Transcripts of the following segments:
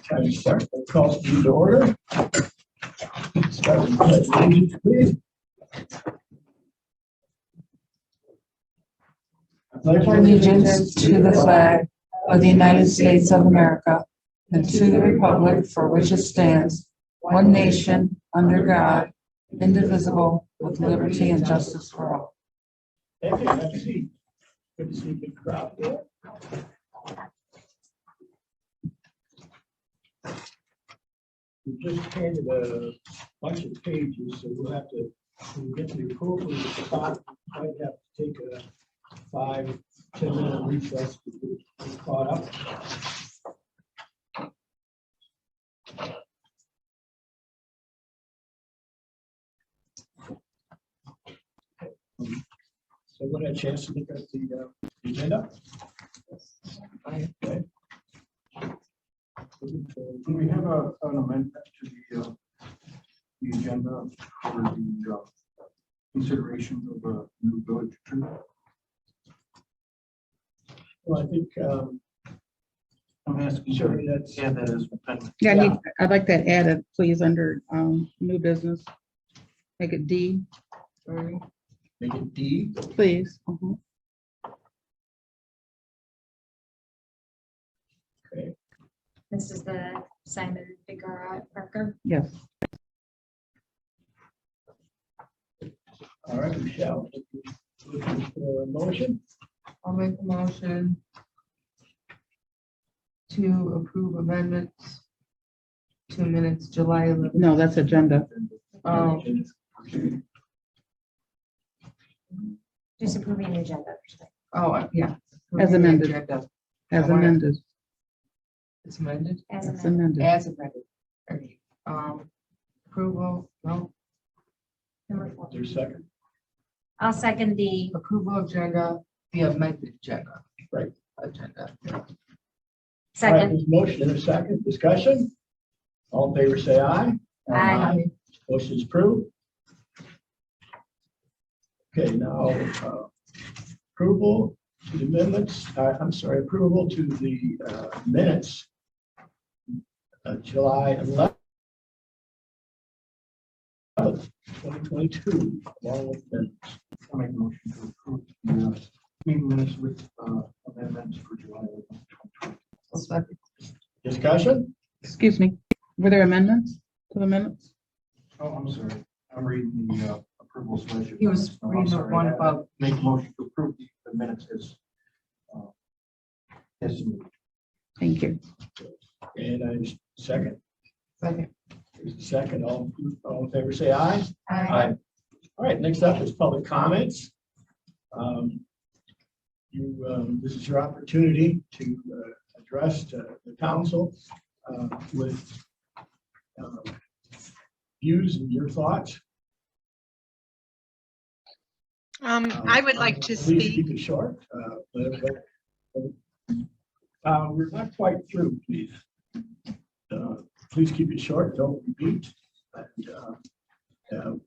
Time to start the call to order. Start with pledge of allegiance, please. I pledge Allegiance to the flag of the United States of America and to the republic for which it stands, one nation, under God, indivisible, with liberty and justice for all. Thank you. Have a seat. Good to see a big crowd there. We just handed a bunch of pages, so we'll have to, when we get to the appropriate spot, we might have to take a 5-10 minute recess to get caught up. So we had a chance to look at the agenda. Okay. Do we have an amendment to the agenda for the consideration of a new village attorney? Well, I think, I'm asking. Sure, that's- Yeah, that is. amendment. Yeah, Yeah. I'd like that added, please, under new business. Make it D, make it D. please. Okay. This is the Simon Figueroa Parker. Yes. All right, Michelle. Looking for a motion. I'll make a motion to approve amendments to minutes July 11th. No, that's agenda. Just approving the agenda. Yeah. As amended. Agenda. As I want it. amended. It's amended. As As amended. amended. As amended. Okay. Approval, no, Number 4. There's a second. I'll second the approval agenda, the amended agenda. Right. Agenda. All right, second. there's a motion in a second. Discussion. All in favor, say aye. Aye. Motion is approved. Okay, now, approval to the amendments, I'm sorry, approval to the minutes of July 11th, 2022, along with minutes. I'll make a motion to approve the meeting minutes with amendments for July 11th, 2020. I'll second. Discussion? Excuse me, were there amendments to the minutes? Oh, I'm sorry. I'm reading the approval selection. He was reading the one above. Make a motion to approve the minutes as submitted. Thank you. And I second. Second. There's a second. All in favor, say aye. Aye. All right, next up is public comments. This is your opportunity to address the council with views and your thoughts. I would like to Please speak. keep it short. We're not quite through, please. Please keep it short, don't repeat. And,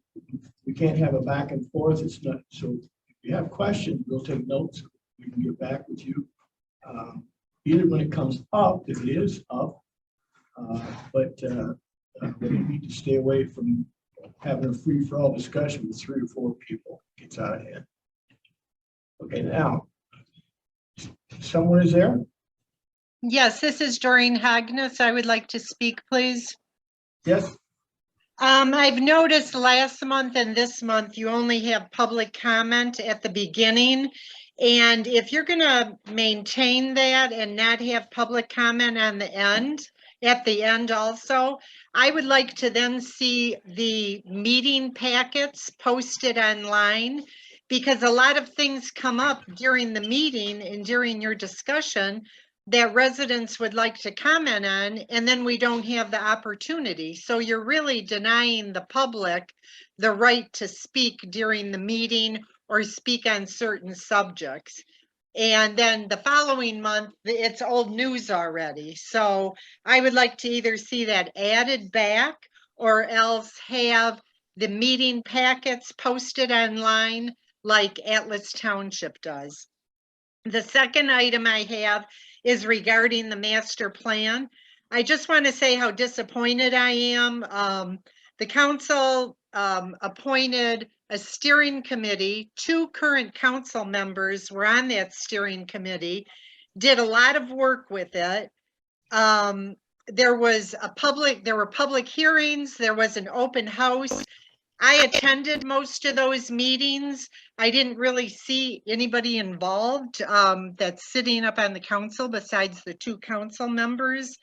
we can't have a back and forth. It's not, so if you have questions, we'll take notes. We can get back with you. Either when it comes up, if it is up, but we need to stay away from having a free-for-all discussion with 3 or 4 people. It gets out of hand. Okay, now, someone is there? Yes, this is Doreen Hagness. I would like to speak, please. Yes? I've noticed last month and this month, you only have public comment at the beginning. And if you're gonna maintain that and not have public comment on the end, at the end also, I would like to then see the meeting packets posted online, because a lot of things come up during the meeting and during your discussion that residents would like to comment on, and then we don't have the opportunity. So you're really denying the public the right to speak during the meeting or speak on certain subjects. And then the following month, it's old news already. So I would like to either see that added back or else have the meeting packets posted online like Atlas Township does. The second item I have is regarding the master plan. I just want to say how disappointed I am. The council appointed a steering committee. 2 current council members were on that steering committee, did a lot of work with it. There were public hearings, there was an open house. I attended most of those meetings. I didn't really see anybody involved that's sitting up on the council besides the 2 council members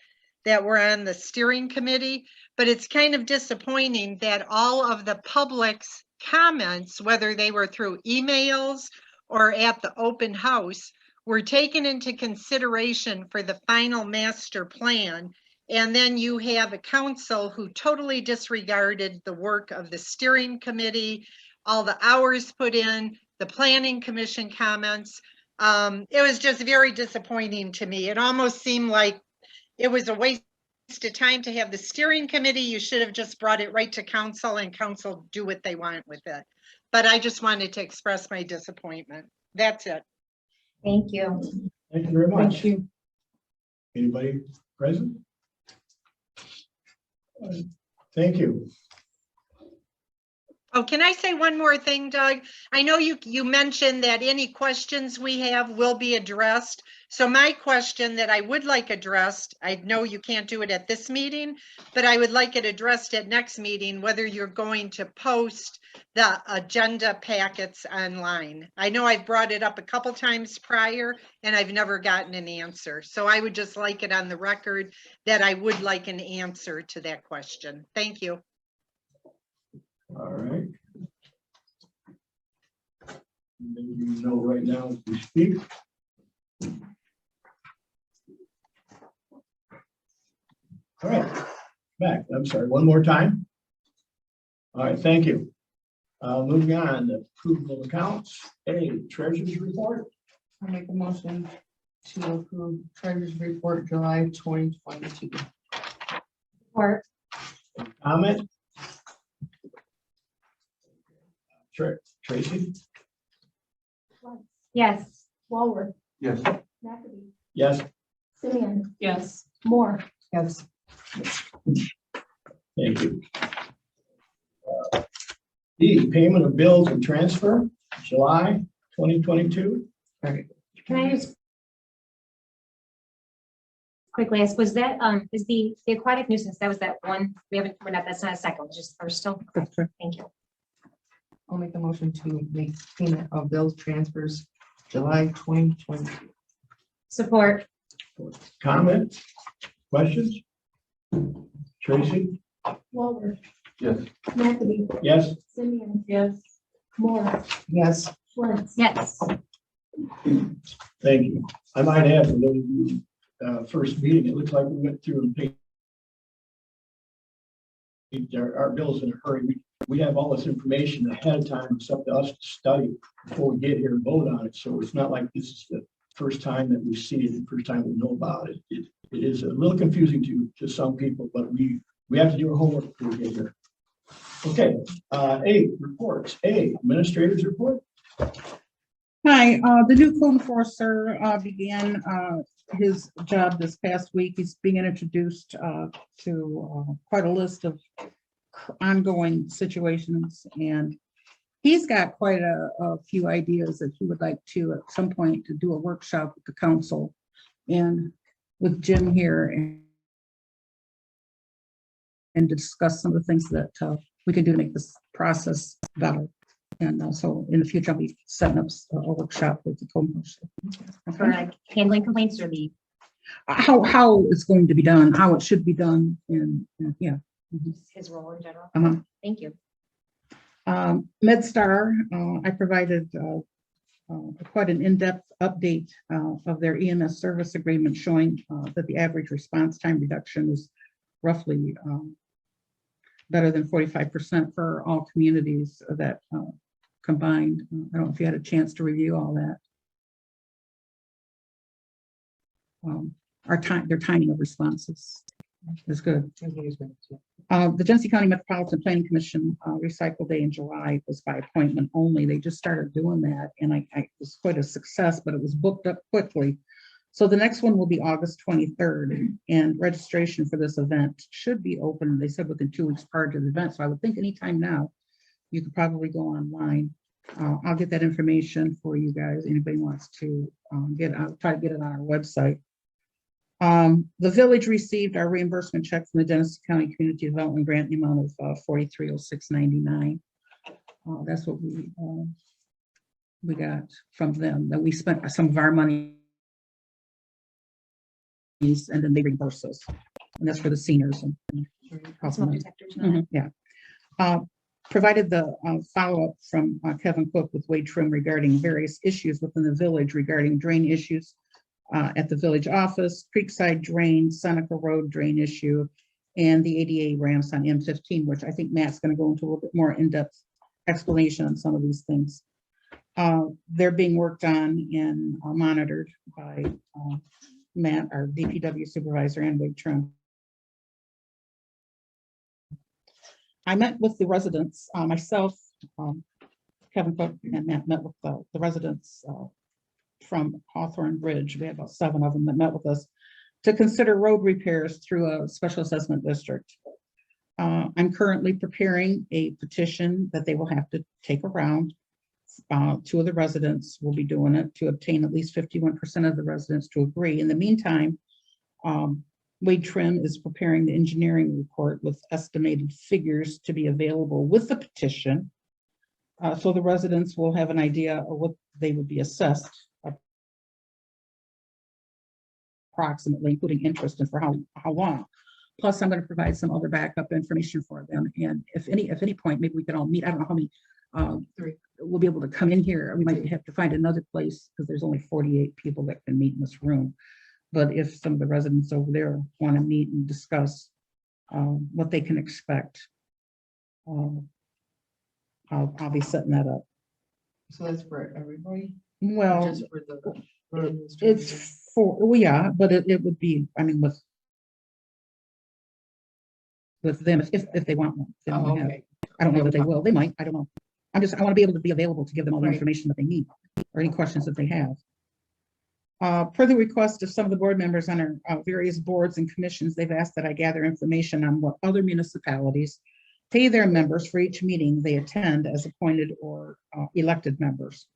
that were on the steering committee. But it's kind of disappointing that all of the public's comments, whether they were through emails or at the open house, were taken into consideration for the final master plan. And then you have a council who totally disregarded the work of the steering committee, all the hours put in, the planning commission comments. It was just very disappointing to me. It almost seemed like it was a waste of time to have the steering committee. You should have just brought it right to council and council do what they want with it. But I just wanted to express my disappointment. That's it. Thank you. Thank you very much. Thank you. Anybody present? Thank you. Oh, can I say one more thing, Doug? I know you mentioned that any questions we have will be addressed. So my question that I would like addressed, I know you can't do it at this meeting, but I would like it addressed at next meeting, whether you're going to post the agenda packets online. I know I've brought it up a couple times prior and I've never gotten an answer. So I would just like it on the record that I would like an answer to that question. Thank you. All right. You know right now as we speak. All right, back. I'm sorry, one more time. All right, thank you. Moving on, approval of accounts. A, treasurer's report. I'll make a motion to approve treasurer's report July 2022. Or, Comment. Tracy. Yes. Walworth. Yes. McAbey. Yes. Simeon. Yes. Moore. Yes. Thank you. D, payment of bills and transfer, July 2022. Can I just quickly ask, was that, is the aquatic nuisance, that was that one, that's not a second, just first still? Okay, thank you. I'll make a motion to make payment of bills transfers July 2022. Support. Comment, questions? Tracy? Walworth. Yes. McAbey. Yes. Simeon. Yes. Moore. Yes. Schwartz. yes, Thank you. I might add, for those of you, first meeting, it looks like we went through and paid our bills in a hurry. We have all this information ahead of time. It's up to us to study before we get here and vote on it. So it's not like this is the first time that we see it, the first time we know about it. It is a little confusing to some people, but we have to do our homework before we get here. Okay, A, reports. A, administrator's report. Hi, the new code enforcer began his job this past week. He's being introduced to quite a list of ongoing situations, and he's got quite a few ideas that he would like to at some point to do a workshop with the council and with Jim here and discuss some of the things that we can do to make this process better. And so in the future, I'll be setting up a workshop with the code enforcer. For like handling complaints or the, How it's going to be done, how it should be done, and yeah. his role in general? Uh-huh. Thank you. MedStar, I provided quite an in-depth update of their EMS service agreement showing that the average response time reduction is roughly better than 45% for all communities that combined. I don't know if you had a chance to review all that. Their timing of responses is good. The Genesee County Metropolitan Planning Commission Recycle Day in July was by appointment only. They just started doing that, and it was quite a success, but it was booked up quickly. So the next one will be August 23rd, and registration for this event should be open, they said within 2 weeks prior to the event, so I would think anytime now, you could probably go online. I'll get that information for you guys. Anybody wants to I'll try to get it on our website. The village received our reimbursement check from the Genesee County Community Development Grant in the amount of $4306.99. That's what we got from them, that we spent some of our money and then they reimburse us. And that's for the seniors. And Smoke detectors and all that. yeah. Provided the follow-up from Kevin Cook with Wade Trim regarding various issues within the village regarding drain issues at the village office, Creekside Drain, Seneca Road drain issue, and the ADA ramps on M15, which I think Matt's going to go into a little bit more in-depth explanation on some of these things. They're being worked on and monitored by Matt, our DPW supervisor, and Wade Trim. I met with the residents, myself, Kevin Cook, and Matt met with the residents from Hawthorne Bridge. We had about 7 of them that met with us to consider road repairs through a special assessment district. I'm currently preparing a petition that they will have to take around. 2 of the residents will be doing it to obtain at least 51% of the residents to agree. In the meantime, Wade Trim is preparing the engineering report with estimated figures to be available with the petition. So the residents will have an idea of what they would be assessed approximately, including interest and for how long. Plus, I'm going to provide some other backup information for them. And if any point, maybe we can all meet. I don't know how many we'll be able to come in here. We might have to find another place because there's only 48 people that can meet in this room. But if some of the residents over there want to meet and discuss what they can expect, I'll be setting that up. So that's for everybody? Well, Just for the road administrator? it's well, yeah, but it would be, I mean, with them if they want one. If they Oh, don't have- okay. I don't know that they will. They might. I don't know. I want to be able to be available to give them all the Right. information that they need or any questions that they have. Per the request of some of the board members on our various boards and commissions, they've asked that I gather information on what other municipalities pay their members for each meeting they attend as appointed or elected members.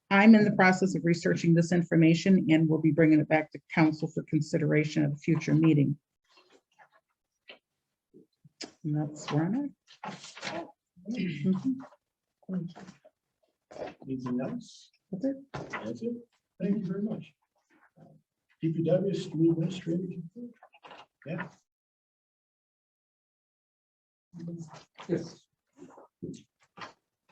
I'm in the process of researching this information and will be bringing it back to council for consideration at a future meeting. And that's where I'm at. Mhm. Anything else? That's it. That's it. Thank you very much. DPW school administrator. Yeah. Yes.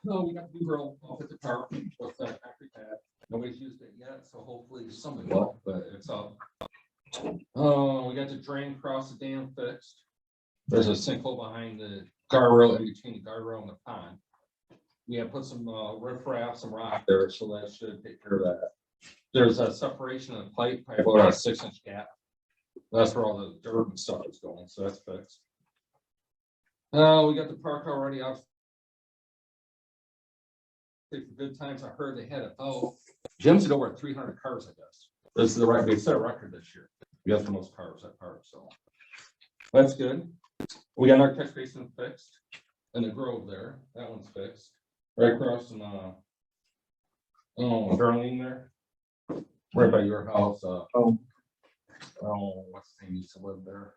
No, we got the grill off at the park, what's that concrete pad, nobody's used it yet, so hopefully somebody will, but it's up. We got the drain across the dam fixed. There's a sinkhole behind the guardrail, in between the guardrail and the pond. We have put some riprap, some rock there, so that should take care of that. There's a separation of the pipe, probably about a 6-inch gap. That's where all the dirt and stuff is going, so that's fixed. We got the park already out. For good times, I heard they had about Jim's had over 300 cars, I guess. This is the right, they set a record this year. We have the most cars at park, so that's good. We got our catch basin fixed in the grove there. That one's fixed. Right across from Darlene there. Right by your house. What's his name used to live there?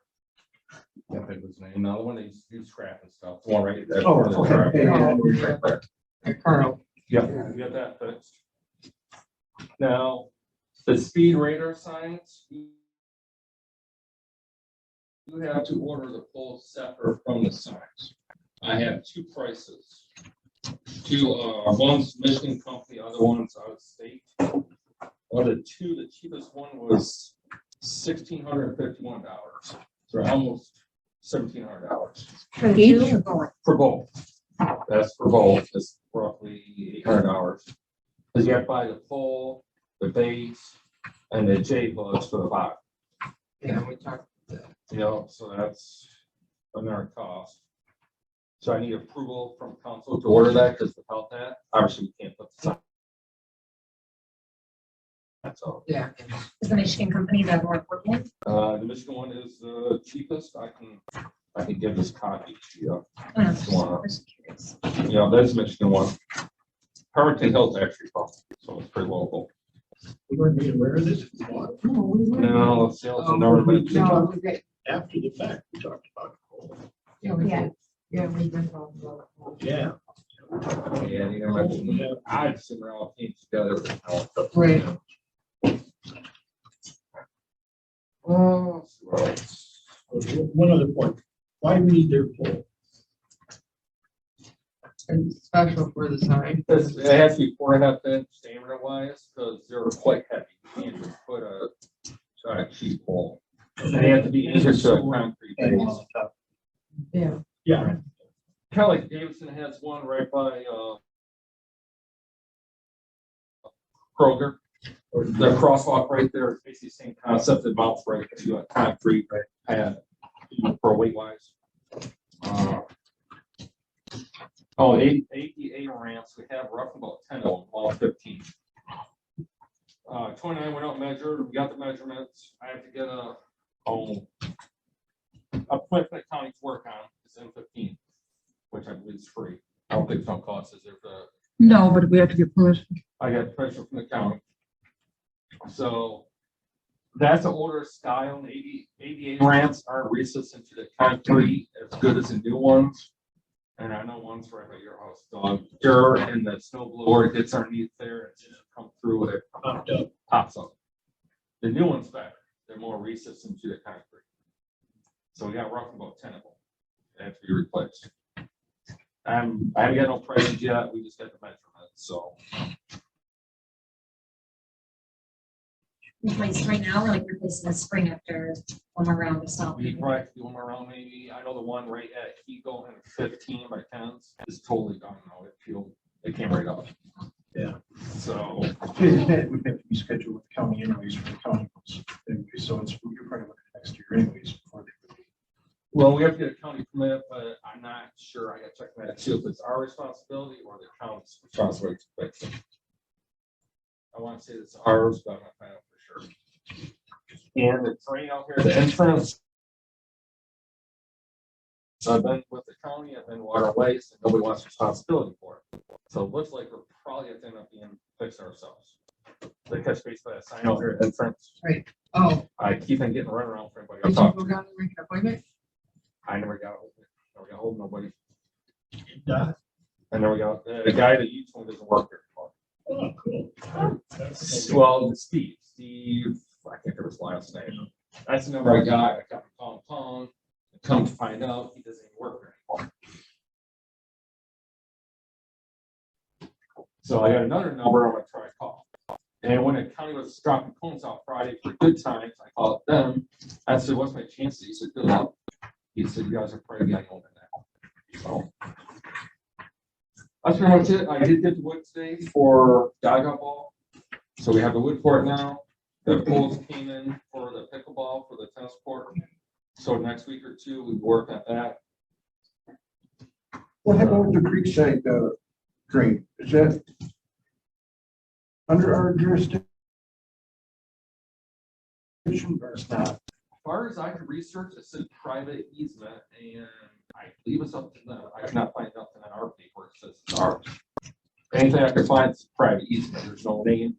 Can't think of his name. No, the one that used to do scrap and stuff. The one right there. Carl. Yeah, we got that fixed. Now, the speed radar signs. You have to order the full separate from the signs. I have 2 prices. 2, one's Michigan company, other one's out of state. Of the 2, the cheapest one was $1,651. So almost $1,700 For you or going? for both. That's for both. It's roughly $800 because you have to buy the pole, the base, and the J hooks for the bottom. Yeah, we talked. You know, so that's another cost. So I need approval from council to order that because without that, obviously we can't put the sign That's all. Yeah. Is the Michigan company the more important? The Michigan one is the cheapest. I can give this copy to you. Oh, no, If you wanna- just curious. Yeah, that's the Michigan one. Farmington Hills actually from, so it's pretty local. We weren't made aware of this before. No, sales and never been. No, we did. After the fact, we talked about coal. Yeah, we Yeah. did. Yeah, we've been talking about it. Yeah. Yeah, you know, mentioned, I just think all came together. Right. Oh, right. One other point, why do we need their poll? And special for the sign. It has to be 4.5 inch diameter wise, because they're quite heavy. You can't just put a cheap pole. They have to be anchored to a concrete base. Yeah. Yeah, Kind of like Davidson has one right by, Kroger. Or the crosswalk right there, it's basically the same concept, it mounts right to a concrete pad for weight wise. Oh, 88 ramps, we have roughly about 10 of them, all 15. 29 went out measured, we got the measurements, I have to get a plan for the county to work on, it's M15, which I believe is free. I don't think it's on cost, is there, No, but we have to get permission. I got pressure from the county. So that's an older style, 88 ramps aren't recessed into the concrete as good as the new ones. And I know one's right by your house, dog, dirt and the snow blower gets underneath there, it's just come through it, popped up. pops up. The new one's better, they're more recessed into the concrete. So we got roughly about 10 of them that have to be replaced. I haven't got no prices yet, we just got the measurements, so. Replace right now, or like replace in the spring after one more round of salt? We probably have to do them around maybe, I know the one right at Eagle and 15 by 10s is totally done now. It came right up. Yeah. So, We have to be scheduled with the county anyways for the county. So it's, you're probably looking at next year anyways before they. well, we have to get a county permit, but I'm not sure. I gotta check that too, if it's our responsibility or the county's responsibility to fix it. I want to say it's ours, but I'm not finding out for sure. And the train out here, the entrance. So I've been with the county, I've been water waste, and nobody wants responsibility for it. So it looks like we're probably at the end up being fixed ourselves. The catch base by the sign out here at the entrance. Oh, I keep on getting run around for everybody. did I you talk go to. down and make an appointment? I never got hold of nobody. Yeah. I never got, the guy that you told me doesn't work here anymore. Oh, cool. Well, Steve, I can't remember his last name. That's the number I got. I got him calling. Come to find out, he doesn't even work here anymore. So I got another number I'm gonna try to call. And when the county was dropping cones out Friday for good times, I called them. I said, what's my chances? He said, good luck. He said, you guys are probably getting older now. So that's pretty much it. I did get the wood today for Gaga ball. So we have the wood for it now. The poles came in for the pickleball for the tennis court. So next week or two, we work at that. What happened with the Creekside drain? Is that under our jurisdiction or it's not? As far as I could research, it said private easement, and I believe it's up to them. I cannot find nothing on our paperwork that says it's ours. Anything I could find is private easement. There's no name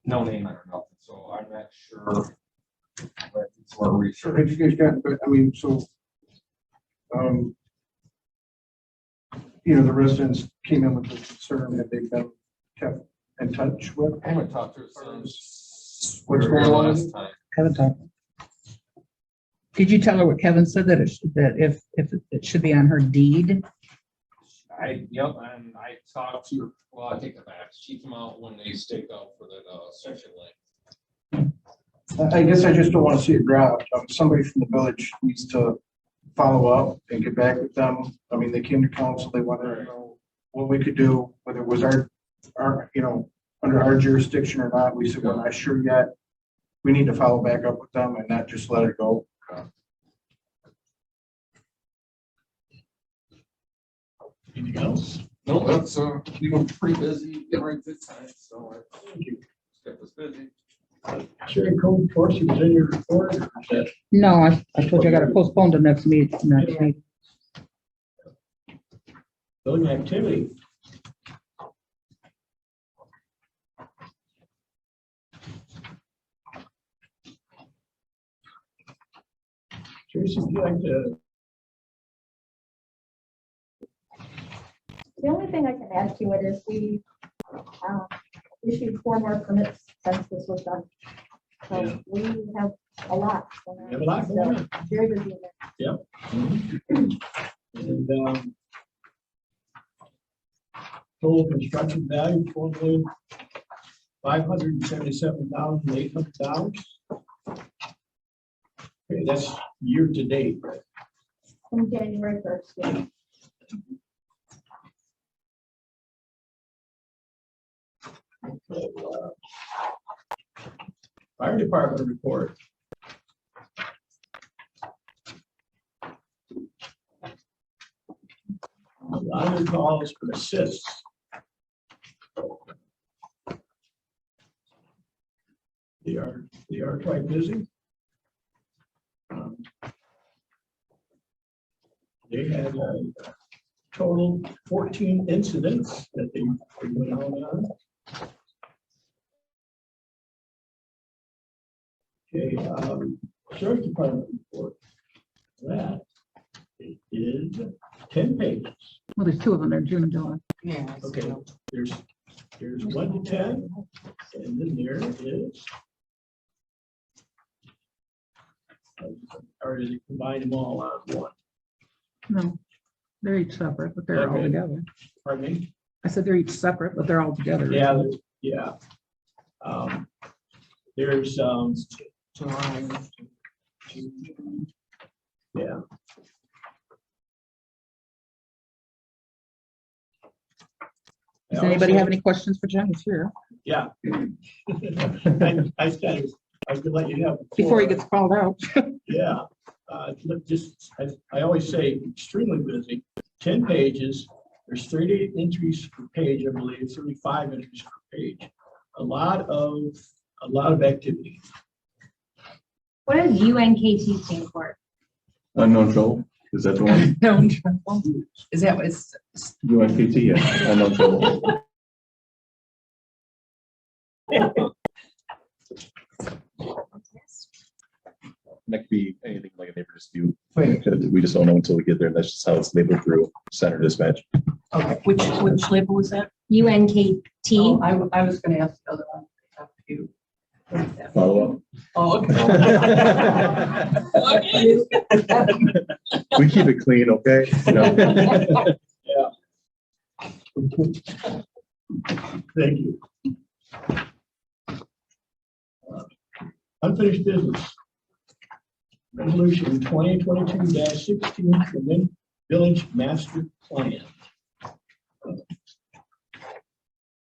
or nothing. So I'm not sure. But it's more So research. have you guys got, but I mean, so, the residents came in with the concern that they've been kept in touch with. I haven't talked to her since. What's going on? last time. Kevin talked. Did you tell her what Kevin said, that if it should be on her deed? Yep, and I talked to her, well, I take it back. She came out when they staked out for that section lane. I guess I just don't want to see it drop. Somebody from the village needs to follow up and get back with them. I mean, they came to council, they wanted to know what we could do, whether it was our, under our jurisdiction or not. We said, we're not sure yet. We need to follow back up with them and not just let it go. Anything else? No, that's, we've been pretty busy, getting right good time, so. Thank you. Good. kept us busy. Sharing code enforcement was in your report, or is that? No, I told you I gotta postpone the next meeting, next week. Building activity. Tracy, would you like to? The only thing I can add to it is we issued 4 more permits since this was done. So Yeah. we have a lot. We have a lot going on. Very busy. in there. And total construction value, $4,577,800. Okay, that's year to date, right? From January 1st. Yeah. So, fire department report. A lot of calls for assists. They are quite busy. They had a total 14 incidents that they went out on. Okay, sheriff's department report. That is 10 pages. Well, there's 2 of them there, June and July. Yeah. Okay, there's 1 to 10, and then there is. Or did you combine them all on one? No, they're each separate, but they're all Okay. together. Pardon me? I said they're each separate, but they're all together. Yeah, yeah. There's, July. yeah. Does anybody have any questions for Jen? He's here. Yeah. I said, I was gonna let you have. the Before he floor. gets called out. Yeah, look, just, I always say extremely busy, 10 pages, there's 38 entries per page, I believe, 35 entries per page. A lot of activity. What does UNKT stand for? Unknown trouble, is that the one? No trouble. Is that what it's? UNKT, yeah, unknown trouble. That could be anything like a neighbor dispute. We just don't know until we get there. That's just how it's labeled through center dispatch. Okay, which label was that? UNKT. I was gonna ask the other one. You. Follow Oh, up. We keep it clean, okay? You know? Thank you. Unfinished business. Resolution 2022-16, the Village Master Plan.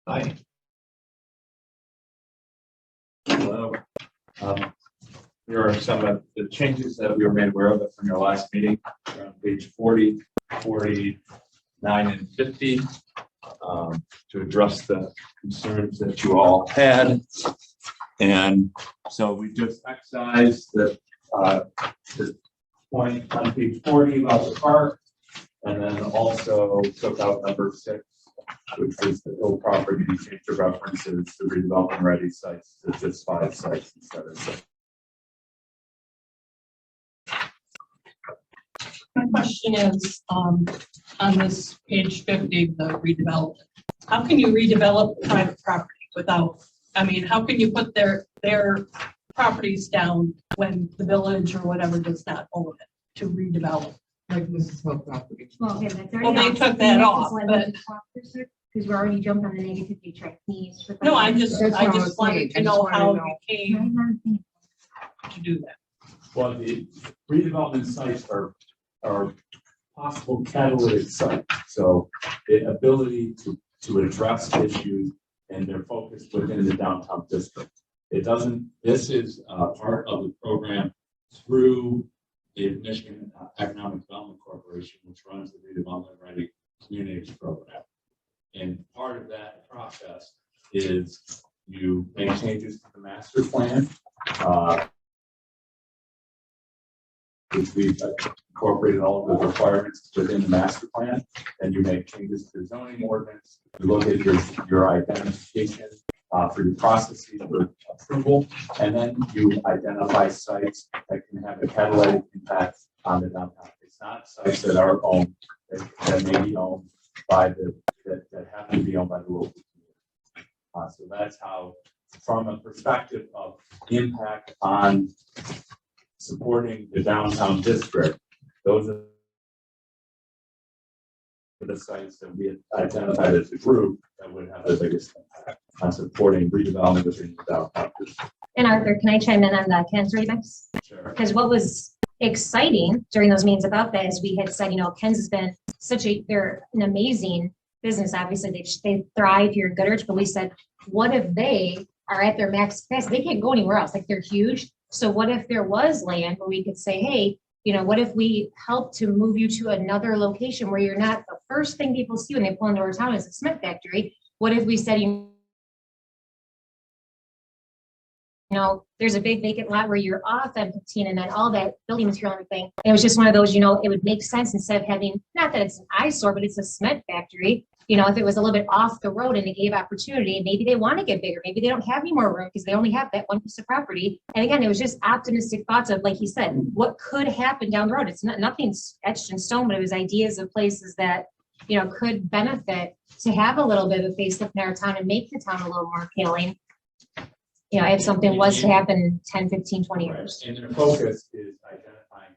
Hi. Hello. Here are some of the changes that we were made aware of from your last meeting, on page 40, 49, and 50, to address the concerns that you all had. And so we just excised the point on page 40 about the park, and then also took out number 6, which is the whole property change of references to redevelopment ready sites to just 5 sites instead of 6. My question is, on this page 50, the redevelopment, how can you redevelop private property without, I mean, how can you put their properties down when the village or whatever does not own it to redevelop? Like Mrs. Hill property. Well, okay, that's Well, already. they took that off, but. Because we're already jumped on the -50 track. No, I just That's what I was wanted saying. to I just know wanted to how know. you came to do that. Well, the redevelopment sites are possible catalytic sites, so the ability to address issues and they're focused within the downtown district. It doesn't, this is part of the program through the Michigan Economic Development Corporation, which runs the redevelopment ready communities program. And part of that process is you to make changes to the master plan, which we've incorporated all of the requirements within the master plan. Then you make changes to the zoning ordinance. You look at your identification for your processes for approval, and then you identify sites that can have a catalytic impact on the downtown. It's not sites that are owned, that may be owned by that have to be owned by the local community. So that's how, from a perspective of impact on supporting the downtown district, those are the sites that we had identified as a group that would have the biggest impact on supporting redevelopment within the downtown district. And Arthur, can I chime in on the Ken's remix? Sure. Because what was exciting during those meetings about that is we had said, you know, Ken's has been they're an amazing business. Obviously, they thrive here in Goodrich, but we said, what if they are at their max capacity? They can't go anywhere else. Like, they're huge. So what if there was land where we could say, hey, you know, what if we help to move you to another location where you're not the first thing people see when they pull into our town is a cement factory? What if we said, you know, there's a big vacant lot where you're off M15 and then all that building material and everything. And it was just one of those, you know, it would make sense instead of having, not that it's an eyesore, but it's a cement factory. You know, if it was a little bit off the road and it gave opportunity, maybe they want to get bigger. Maybe they don't have any more room because they only have that one piece of property. And again, it was just optimistic thoughts of, like he said, what could happen down the road. It's not, nothing's etched in stone, but it was ideas of places that, you know, could benefit to have a little bit of a facelift in our town and make the town a little more appealing. You know, if something was to happen 10, 15, 20 years. And their focus is identifying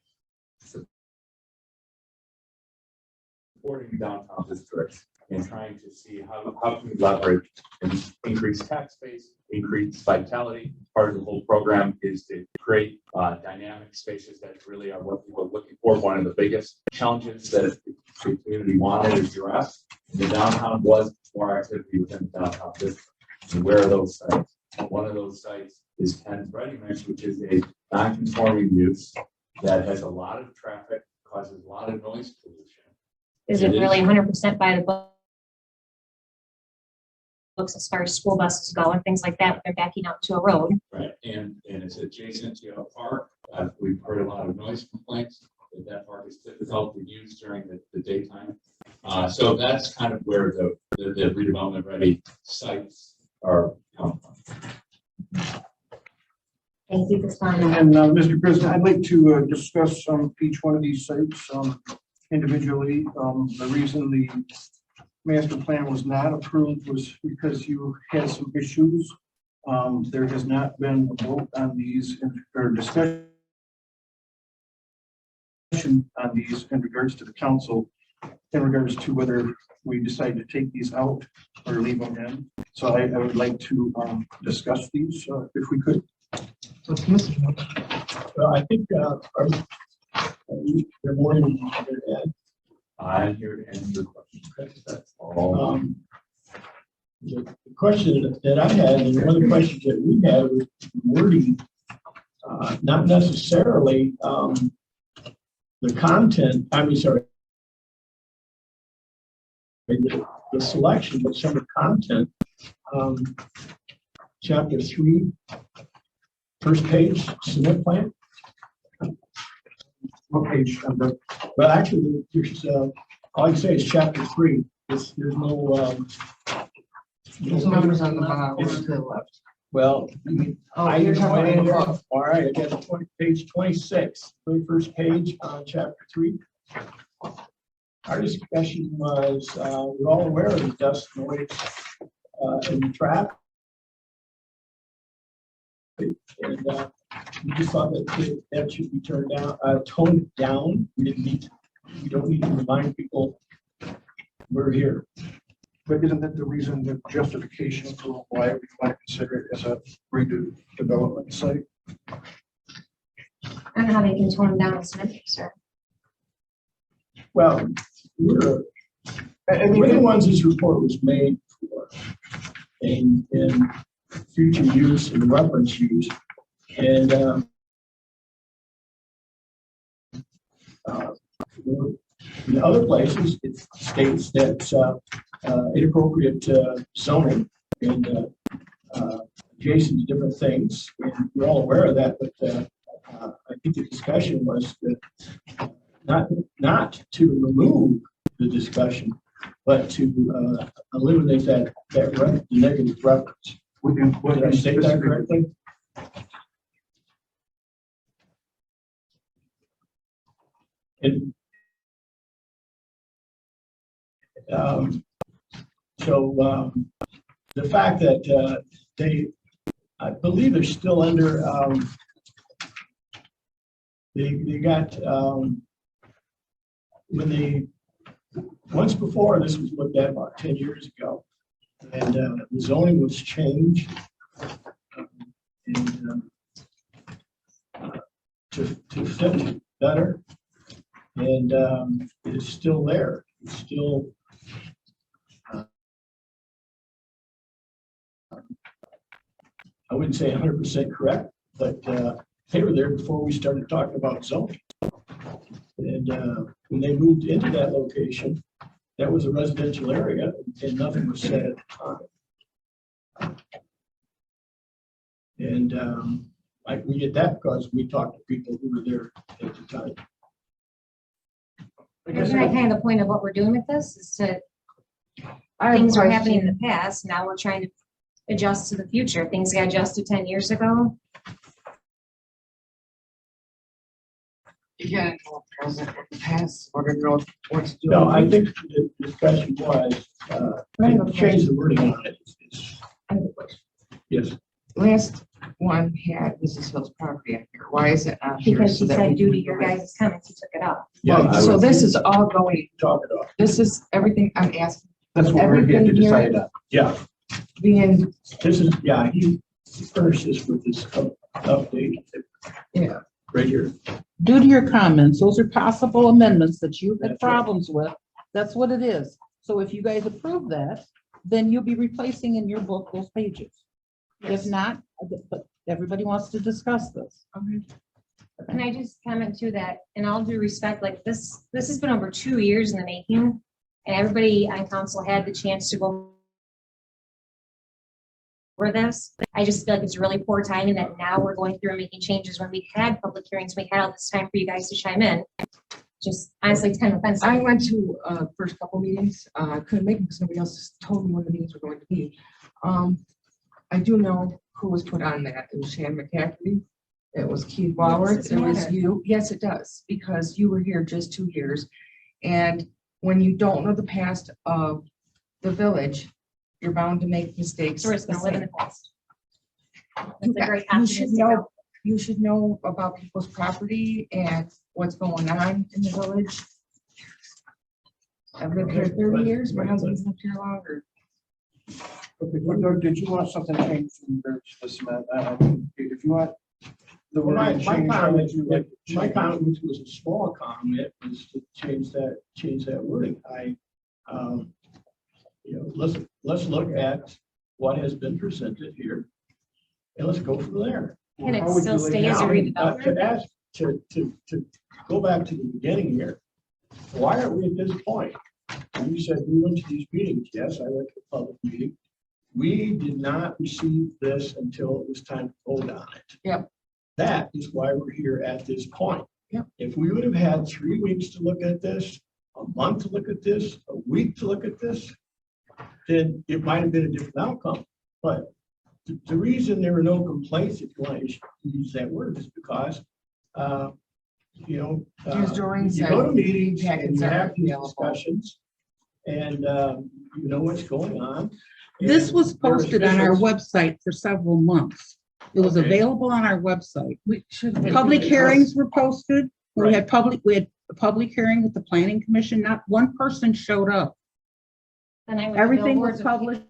supporting downtown districts and trying to see how can we leverage and increase tax base, increase vitality. Part of the whole program is to create dynamic spaces that really are what people are looking for. One of the biggest challenges that the community wanted to address in the downtown was more activity within the downtown district. And where are those sites? One of those sites is Ken's Ready Mix, which is a non-conforming use that has a lot of traffic, causes a lot of noise pollution. Is it really 100% by the books as far as school buses go and things like that, when they're backing out to a road? Right, and it's adjacent to a park. We've heard a lot of noise complaints that park is difficult to use during the daytime. So that's kind of where the redevelopment ready sites are come from. Thank you for responding. And Mr. President, I'd like to discuss each one of these sites individually. The reason the master plan was not approved was because you had some issues. There has not been a vote on these or discussion on these in regards to the council, in regards to whether we decide to take these out or leave them in. So I would like to discuss these if we could. Well, I think, good morning, Ed. I'm here to answer your question. That's all. The question that I had, and one of the questions that we had was wording, not necessarily the content, the selection, but some of the content. Chapter 3, first page, cement plant. What page? Well, actually, there's, all I can say is chapter 3. There's no. There's numbers on the bottom to the left. Well, Oh, you're talking about all right, I got page 26, very first page on chapter 3. Our discussion was, we're all aware of the dust, noise, and traffic. And we just thought that should be toned down. We don't need to remind people we're here. But isn't that the reason, the justification for why we want to consider it as a redevelopment site? I don't know how they can tone them down as Smith, sir. Well, we're the ones this report was made for, in future use and reference use. And in other places, it states that inappropriate zoning, and adjacent to different things, and we're all aware of that, but I think the discussion was that not to remove the discussion, but to eliminate the negative reference. Did I say that correctly? And the fact that I believe they're still under, they got, once before, this was looked at about 10 years ago, and the zoning was changed to fit better, and it is still there. It's still I wouldn't say 100% correct, but they were there before we started talking about zoning. And when they moved into that location, that was a residential area, and nothing was said at the time. And we get that because we talked to people who were there at the time. Isn't that kind of the point of what we're doing with this, is to, I have a things were happening in question. the past, now we're trying to adjust to the future. Things got adjusted 10 years ago. You gotta know present and past, or to know what to do. No, I think the discussion was change the wording on it. I have a question. Yes. Last one had Mrs. Hill's property up here. Why is it not here? Because So she that we said due to can your go ahead? guys' comments, you took it up. Yeah. So this is all going, Talk it off. this is everything I'm asking, That's what we're here to decide on. Yeah. being, This is, yeah, he furnished this with this update. Yeah. Right here. Due to your comments, those are possible amendments that you've had That's right. problems with. That's what it is. So if you guys approve that, then you'll be replacing in your book those pages. If not, but everybody wants to discuss this. Can I just comment too that, in all due respect, like this has been over 2 years in the making, and everybody on council had the chance to go over this. I just feel like it's really poor timing that now we're going through and making changes when we had public hearings, we had all this time for you guys to chime in. Just honestly, it's kind of offensive. I went to first couple meetings, couldn't make them because nobody else told me when the meetings were going to be. I do know who was put on that. It was Shan McCaffrey. It was Keith Woward. does It it was matter? you. Yes, it does, because you were here just 2 years. And when you don't know the past of the village, you're bound to make mistakes. So we're just gonna live in the past. That's a very You should optimistic know, outlook. you should know about people's property and what's going on in the village. I've lived here 30 years, my husband's lived here longer. Okay, but Doug, did you want something changed from there to this, Matt? If you want the Well, word changed, how would you like? to My change it? comment, which was a small comment, was to change that wording. Let's look at what has been presented here, and let's go from there. Can it How would you still like stay as a Now, redevelopment? To ask, to go back to the beginning here, why are we at this point? And you said we went to these meetings. Yes, I went to a public meeting. We did not receive this until it was time to vote on it. Yep. That is why we're here at this point. Yep. If we would have had 3 weeks to look at this, a month to look at this, a week to look at this, then it might have been a different outcome. But the reason there were no complaints, if you want to use that word, is because, As Doreen you said, go to meetings and packets you are have these available. discussions, and you know what's going on. This And was there was posted on our issues. website for several months. It was Okay. available on our website. We should have. Public hearings were posted. We Right. had a public hearing with the planning commission. Not one person showed up. Then I went to Everything was billboards with published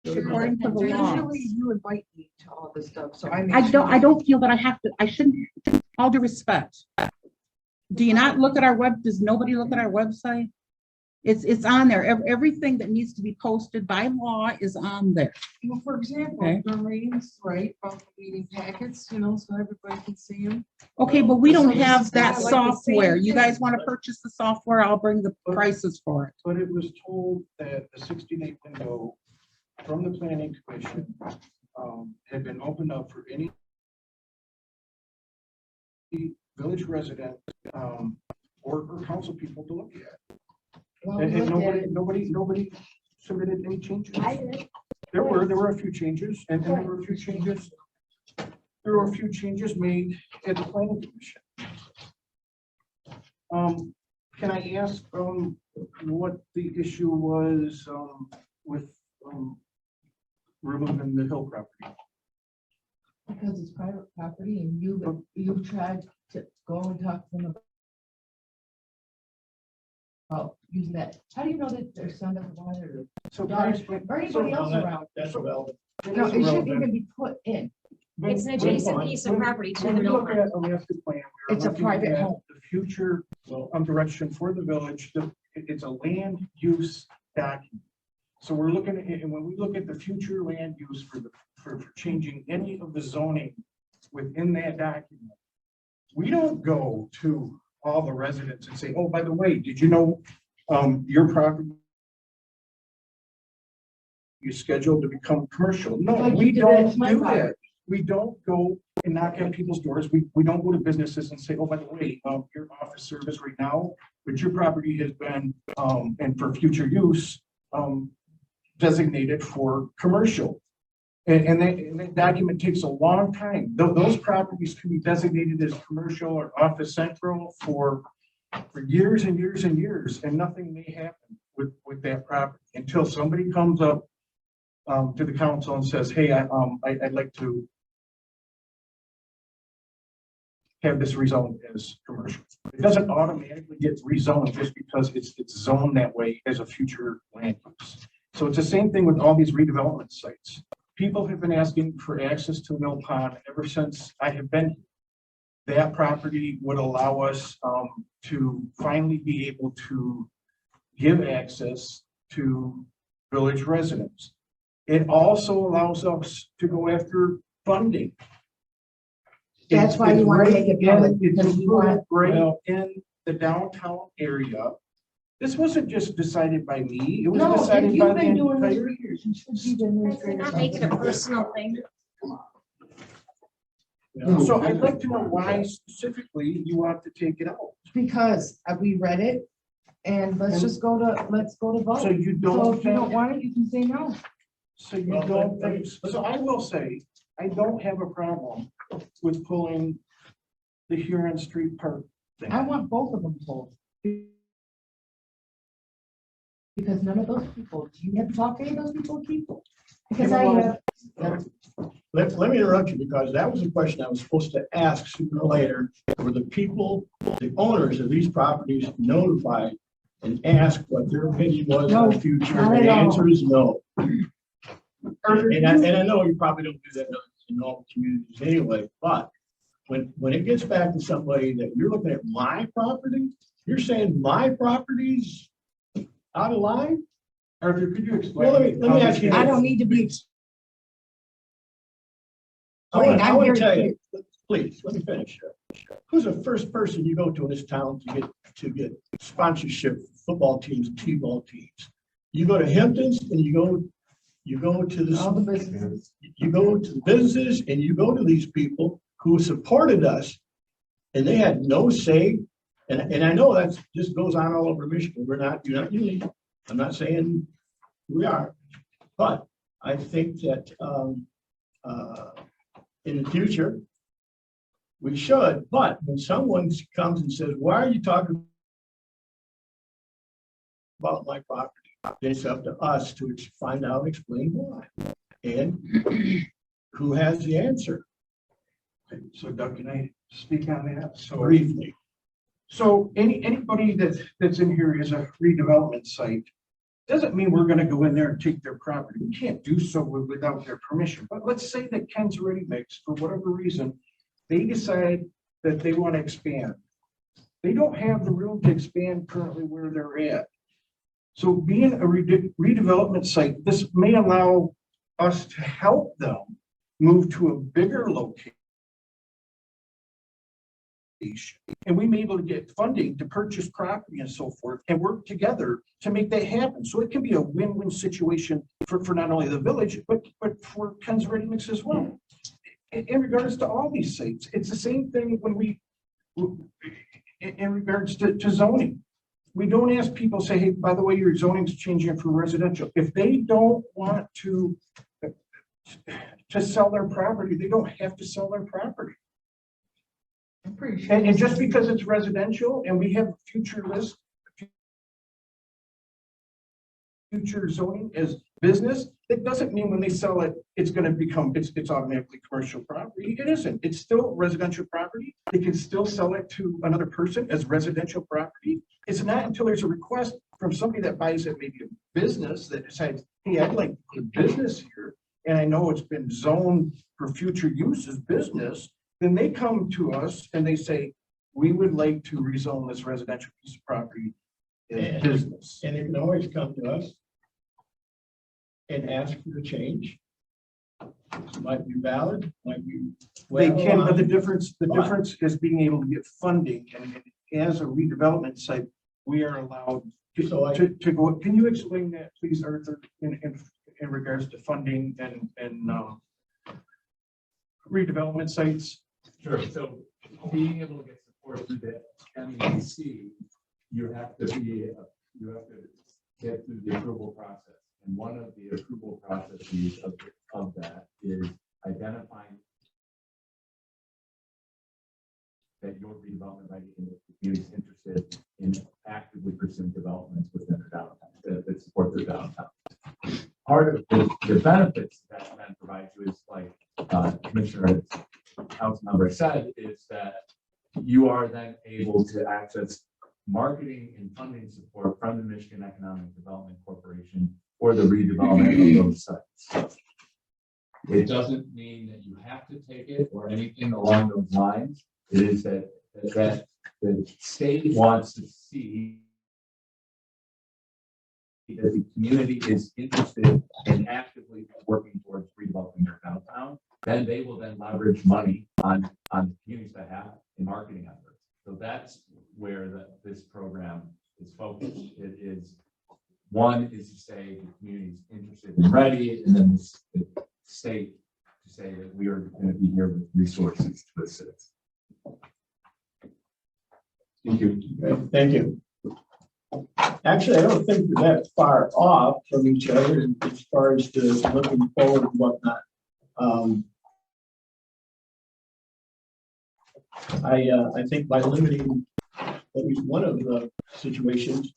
according to the law. Usually you invite me to all this stuff, so I. make I sure- don't feel that I shouldn't, all due respect. Do you not look at our web, does nobody look at our website? It's on there. Everything that needs to be posted by law is on there. Well, for example, Okay. Doreen's right about the meeting packets, so everybody can see them. Okay, but we don't So this have is that kinda like the same software. You guys thing. want to purchase the software? I'll bring the prices for it. But it was told that the 60-day window from the planning commission had been opened up for any village resident or council people to look at. Well, And we looked at nobody submitted any changes. I did. There were a few changes and there were a few changes. There were a few changes made at the planning commission. Can I ask what the issue was with removing the hill property? Because it's private property and you tried to go and talk to them about using that. How do you know that their son doesn't want it So or daughter or anybody else around? That's irrelevant. No, it shouldn't even be put in. It's an adjacent piece of property to the When we mill look pond. at Alaska plan, we're It's a looking private at home. the future direction for the village. It's a land use document. So we're looking at, and when we look at the future land use for changing any of the zoning within that document, we don't go to all the residents and say, oh, by the way, did you know your property is scheduled to become commercial? No, Like we you did don't at my do property. that. We don't go and knock on people's doors. We don't go to businesses and say, oh, by the way, your office service right now, but your property has been, and for future use, designated for commercial. And that document takes a long time. Those properties can be designated as commercial or office central for years and years and years, and nothing may happen with that property until somebody comes up to the council and says, hey, I'd like to have this rezoned as commercial. It doesn't automatically get rezoned just because it's zoned that way as a future land use. So it's the same thing with all these redevelopment sites. People have been asking for access to Mill Pond ever since I have been here. That property would allow us to finally be able to give access to village residents. It also allows us to go after funding. That's why you want to make it public, because you want, Right in the downtown area. This wasn't just decided by me, it was no, if decided by you've the been doing this entire. for years, you should be the administrator. Not make it a personal thing. So I'd like to know why specifically you want to take it out. Because we read it and let's go to vote. So you So don't if you don't think, want it, you can say no. so you don't think, so I will say, I don't have a problem with pulling the Huron Street Park thing. I want both of them pulled. Because none of those people, do you have to talk to any of those people? Because I have. Let me interrupt you because that was a question I was supposed to ask sooner or later. Were the people, the owners of these properties notified and asked what their opinion was on the future? not And at the all. answer is no. And I know you probably don't do that in all communities anyway, but when it gets back to somebody that you're looking at my property, you're saying my property's out of line? Arthur, could you explain? Well, let me ask you. I don't need to be. I want I'm here to tell to- you, please, let me finish here. Who's the first person you go to in this town to get sponsorship for football teams and t-ball teams? You go to Hamptons and you go to All the the, businesses. you go to the businesses and you go to these people who supported us and they had no say. And I know that just goes on all over Michigan. You're not unique. I'm not saying we are, but I think that, in the future, we should, but when someone comes and says, why are you talking about my property? Then it's up to us to find out, and explain why, and who has the answer. So Doug, can I speak on that? So Briefly. So anybody that's in here is a redevelopment site. Doesn't mean we're gonna go in there and take their property. We can't do so without their permission. But let's say that Ken's Ready Mix, for whatever reason, they decide that they want to expand. They don't have the room to expand currently where they're at. So being a redevelopment site, this may allow us to help them move to a bigger location and we may be able to get funding to purchase property and so forth and work together to make that happen. So it can be a win-win situation for not only the village, but for Ken's Ready Mix as well. In regards to all these sites, it's the same thing when in regards to zoning. We don't ask people, say, hey, by the way, your zoning's changing for residential. If they don't want to sell their property, they don't have to sell their property. I'm pretty sure. And just because it's residential and we have future list, future zoning as business, it doesn't mean when they sell it, it's going to become, it's automatically commercial property. It isn't. It's still residential property. They can still sell it to another person as residential property. It's not until there's a request from somebody that buys it, maybe a business that decides, hey, I'd like to put a business here, and I know it's been zoned for future use as business, then they come to us and they say, we would like to rezone this residential piece of property as business. And they can always come to us and ask for the change. It might be valid, might be. They well can, but the aligned. difference is being able to get funding, and as a redevelopment site, we are allowed So to go. Can you explain that, please, Arthur, in regards to funding and redevelopment sites? Sure, so being able to get support through the MEC, you have to get through the approval process. And one of the approval processes of that is identifying that your redevelopment might be communities interested in actively pursuing developments within the downtown that support the downtown. Part of the benefits that then provides you is, like Commissioner Councilmember said, is that you are then able to access marketing and funding support from the Michigan Economic Development Corporation for the redevelopment of those sites. It doesn't mean that you have to take it or anything along those lines. It is that the state wants to see that the community is interested in actively working towards redeveloping their downtown. Then they will then leverage money on the community's behalf in marketing efforts. So that's where this program is focused. It is, one is to say the community is interested and ready, and then the state to say that we are going to be here with resources to assist. Thank you. Okay, thank you. Actually, I don't think we're that far off from each other as far as to looking forward and whatnot. I think by limiting at least one of the situations,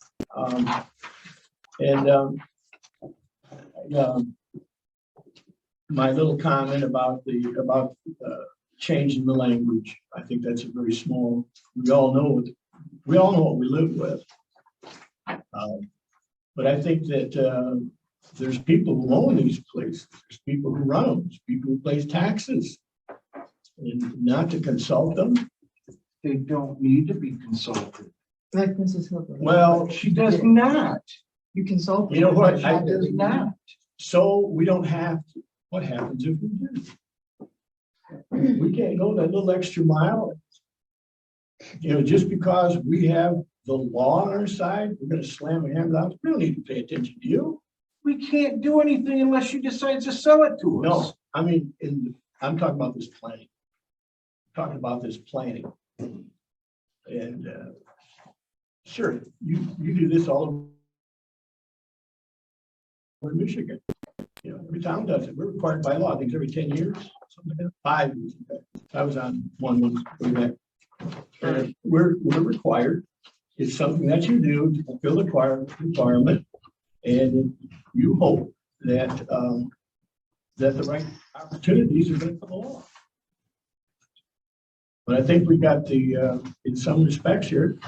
my little comment about changing the language, I think that's a very small. We all know what we live with. But I think that there's people who own these places, there's people who run them, there's people who pay taxes, and not to consult them. They don't need to be consulted. Like Mrs. Hooper. Well, she does not. You consult. You know what? She does not. So we don't have to. What happens if we do? We can't go that little extra mile. You know, just because we have the law on our side, we're going to slam a hammer out. We don't need to pay attention to you. We can't do anything unless you decide to sell it to us. No, I mean, I'm talking about this planning. Talking about this planning. And sure, you do this all over Michigan. You know, every town does it. We're required by law. I think it's every 10 years, something like that. 5 years. In fact. I was on one way back. And we're required. It's something that you do to fulfill the requirement, and you hope that that the right opportunities are going to come along. But I think we got the, in some respects here,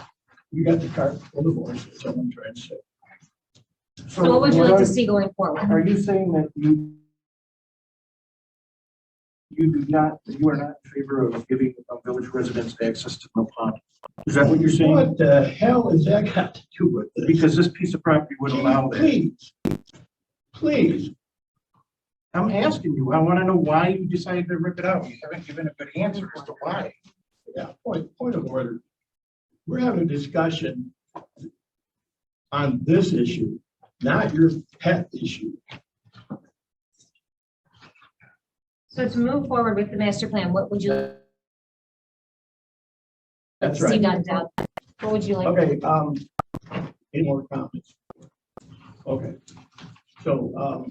we got the cart before the horse. That's all I'm trying to say. So what would you like to see going forward? Are you saying that you are not in favor of giving village residents access to Mill Pond? Is that what you're saying? What the hell has that got to do with this? Because this piece of property would allow that. Please. I'm asking you, I want to know why you decided to rip it out. You haven't given a good answer as to why. Yeah, point of order. We're having a discussion on this issue, not your pet issue. So to move forward with the master plan, what would you That's see right. done, Doug? What would you like? Okay, any more comments? Okay, so,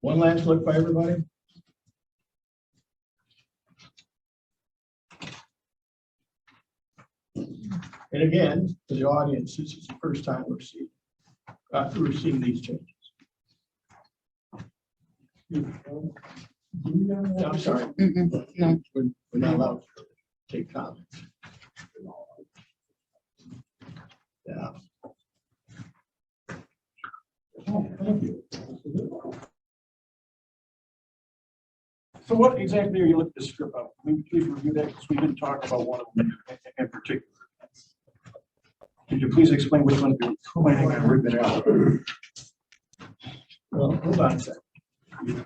one last look by everybody. And again, to the audience, this is the first time we're seeing these changes. I'm sorry. No. We're not allowed to take comments. Yeah. Oh, thank you. So what exactly are you looking to strip out? Can we please review that, because we didn't talk about one of them in particular. Could you please explain which one you're planning on ripping out? Well, hold on a second.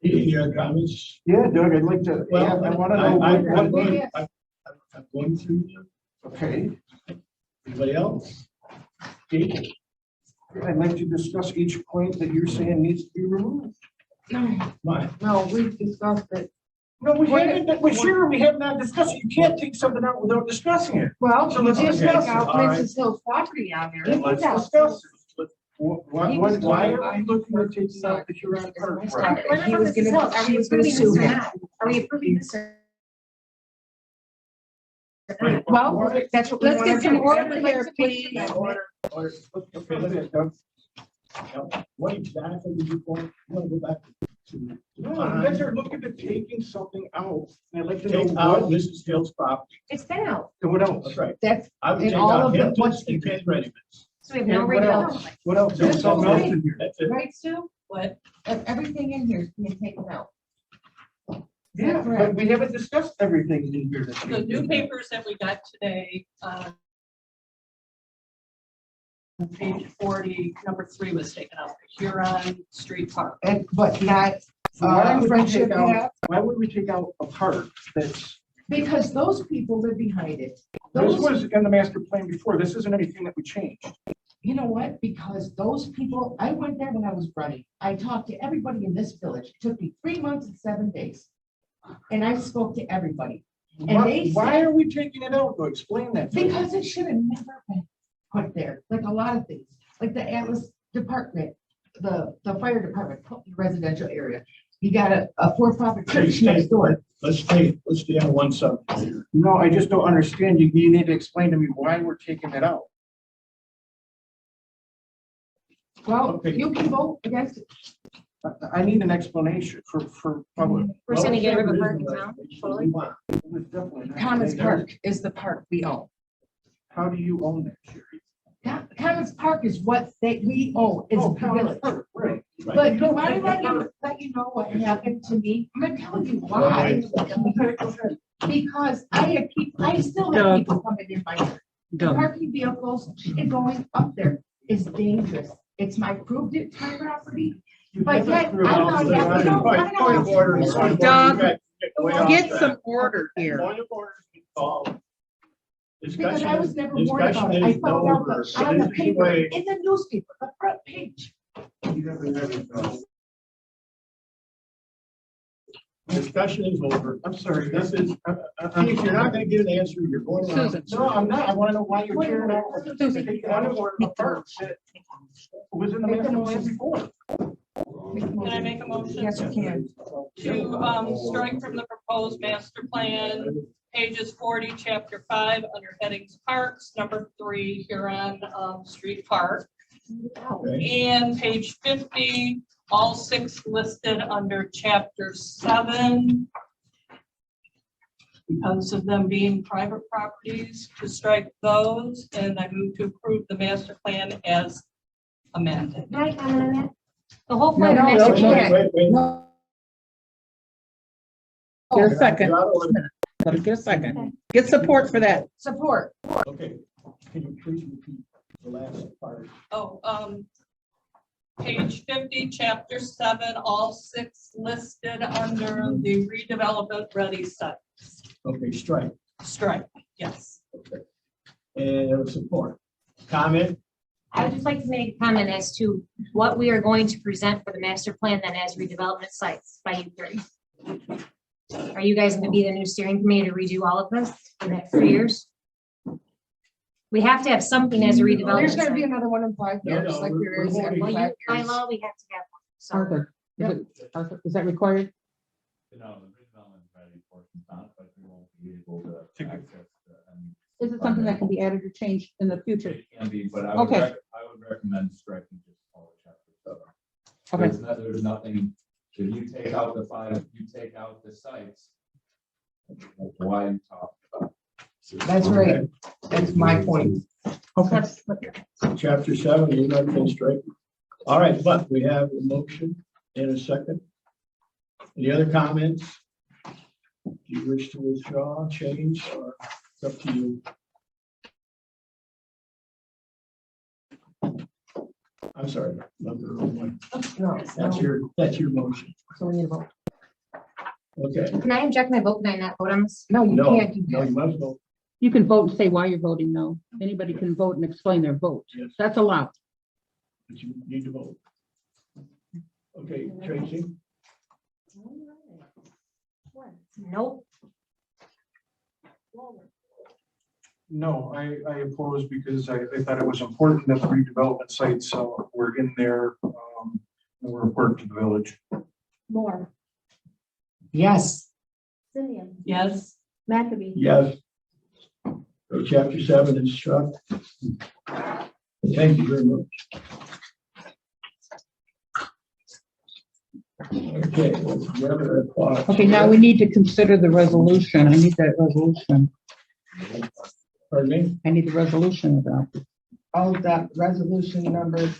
Any other comments? Yeah, Doug, I'd like to, Well, I want to know I'm going through them. okay. Anybody else? Steve? I'd like to discuss each point that you're saying needs to be removed. Mine. No, we've discussed it. No, we haven't, we have not discussed it. You can't take something out without discussing it. Well, So you let's just discuss take it. out All right. Mrs. Hill's property on there. Let's discuss it. Why are we looking at taking out the Huron Park? Right. We're not He on was this gonna- hill. Are she we was gonna approving sue this or him. not? Are we approving this or? Wait, Well, that's what we Let's want get to some do. order here, please. Order. Okay, let's get done. Now, what exactly did you want? You want to go back to? No, you guys are looking at taking something out. And I'd like to know Take out what, Mrs. Hill's property. It's been out. and what else? That's right. That's, I would And take all out of the- Hamptons what's- and Kent Readymans. So we have no And what else? redevelopment. What else? There's something else in here. That's it. right, Sue? What? Everything in here is being taken out. Yeah, but we haven't discussed everything in here. this The new evening. papers that we got today, page 40, number 3 was taken out, Huron Street Park. And, but not, So why would we Friendship take out, Path? why would we take out a park that's, Because those people live behind it. this Those, was in the master plan before. This isn't anything that we changed. you know what? Because those people, I went there when I was running. I talked to everybody in this village. It took me 3 months and 7 days. And I spoke to everybody. And they Why said, are we taking it out? Though? Explain that. to me. because it should have never been put there, like a lot of things, like the Atlas Department, the fire department, residential area. You got a for-profit church next door. Let's stay on one subject here. No, I just don't understand. You need to explain to me why we're taking it out. Well, Okay. you can vote against it. I need an explanation for public. We're just gonna get rid of a park in town, totally. It was definitely not Commons made. Park is the park we own. How do you own that, Sherry? Commons Park is what we own, is Oh, the Commons village. Park, right. But you want to let you know what happened to me? I'm gonna tell you why. Because I still have people coming in my yard. Parking vehicles and going up there is dangerous. It's my proved it time property. But yet, I'm not happy. No, I Point of order. don't. Point of order. Doug, You got way off Get track. some order here. Point of order is being called. Because I was never warned about Discussion it. I is found out over. that on the This is paper, way- in the newspaper, the front page. Discussion is over. I'm sorry. This is, if you're not gonna get an answer, you're going around. Susan. No, I'm not. I want to know why you're tearing out. Susan. One of our parks that was in the master plan before. Can I make a motion? Yes, you can. To strike from the proposed master plan, pages 40, chapter 5, under headings parks, number 3, Huron Street Park. Okay. And page 50, all 6 listed under chapter 7. because of them being private properties, to strike those, and I move to approve the master plan as amended. Can I comment on that? The whole point of the No, master no, plan. Wait. Get a second. You're out of order. Let us get a second. Get support for that. Support. Okay, can you please repeat the last part? Oh, page 50, chapter 7, all 6 listed under the redevelopment ready sites. Okay, strike. Strike, yes. Okay. And support. Comment? I would just like to make a comment as to what we are going to present for the master plan then as redevelopment sites by you three. Are you guys going to be the new steering committee to redo all of this for the next 3 years? We have to have something as a redevelopment. There's gonna be site. another one in 5 No, years, no, like we're there is every Well, 5 you, by years. law, we have to have one. So Arthur, Arthur, is that required? No, the redevelopment ready portion's not, but we won't be able to access the. Is it something that can be added or changed in the future? It can be, but I would, Okay. I would recommend striking just all the chapter 7. Okay, There's nothing, if you take out the 5, you take out the sites. Like, why are you talking about? That's right. That's my point. okay. Chapter 7, you're not going to strike. All right, but we have a motion in a second. Any other comments? Do you wish to withdraw, change, or it's up to you? I'm sorry, number one. No, That's your motion. so we need a vote. Okay. can I inject my vote? Can I not vote on this? No, you No, can't do no, that. you must vote. You can vote and say why you're voting no. Anybody can vote and explain their vote. Yes, That's allowed. but you need to vote. Okay, Tracy? Nope. No, I oppose because I thought it was important that the redevelopment sites were in there, and were important to the village. Moore, Yes. Simeon, Yes, McAbey. Yes. So chapter 7 is struck. Thank you very much. Okay. the other part. Okay, now we need to consider the resolution. I need that resolution. Pardon me? I need the resolution adopted. Oh, that resolution number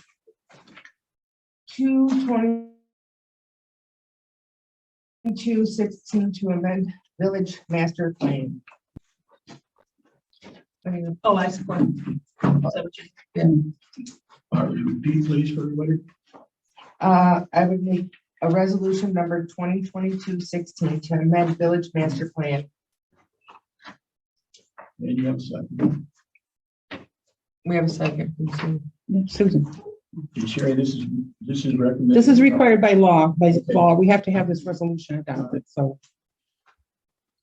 22216 to amend village master plan. I mean, oh, I support. Is that what you- All right, repeat please for everybody. I would make a resolution number 2022-16 to amend village master plan. And you have a second. We have a second. Susan, And Sherry, this is recommended. this is required by law. By law, we have to have this resolution adopted, so.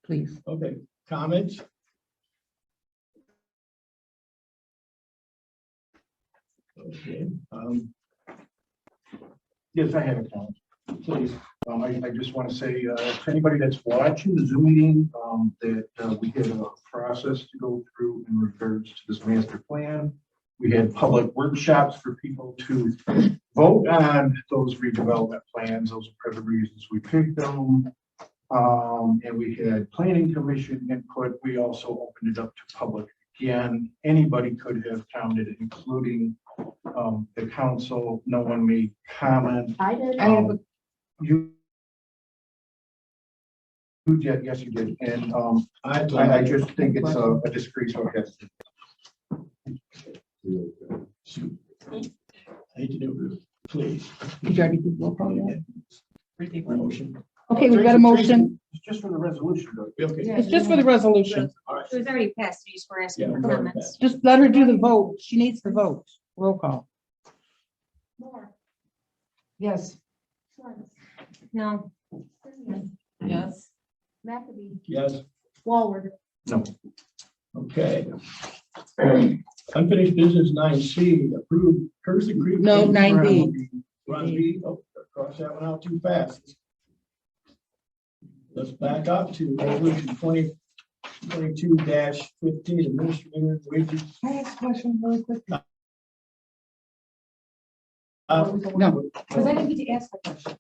Please. Okay, comments? Okay, Yes, I have a comment. please. I just want to say, to anybody that's watching the Zoom meeting, that we had a process to go through in regards to this master plan. We had public workshops for people to vote on those redevelopment plans. Those are the reasons we picked them. And we had planning commission input. We also opened it up to public. Again, anybody could have counted, including the council. No one made comment. I did. You did, yes, you did, and I I just think it's a disgrace. I hate to do it, please. Did you already do roll call yet? Motion. Okay, we've got a motion. It's just for the resolution, though. Okay. It's just for the resolution. All right. It was already passed. You just were asking Yeah, for we've already comments. passed. Just let her do the vote. She needs the vote. Roll call. Moore, Yes. Schwartz, No. Simeon, Yes, McAbey, Yes, Walworth. No. okay. Unfinished business 9C, approved Kersey Creek. No, 9B. We're on B, oh, cross that one out too fast. Let's back up to resolution 2022-15, administrative wages. Can I ask a question really quick? No. Because I didn't get to ask the question.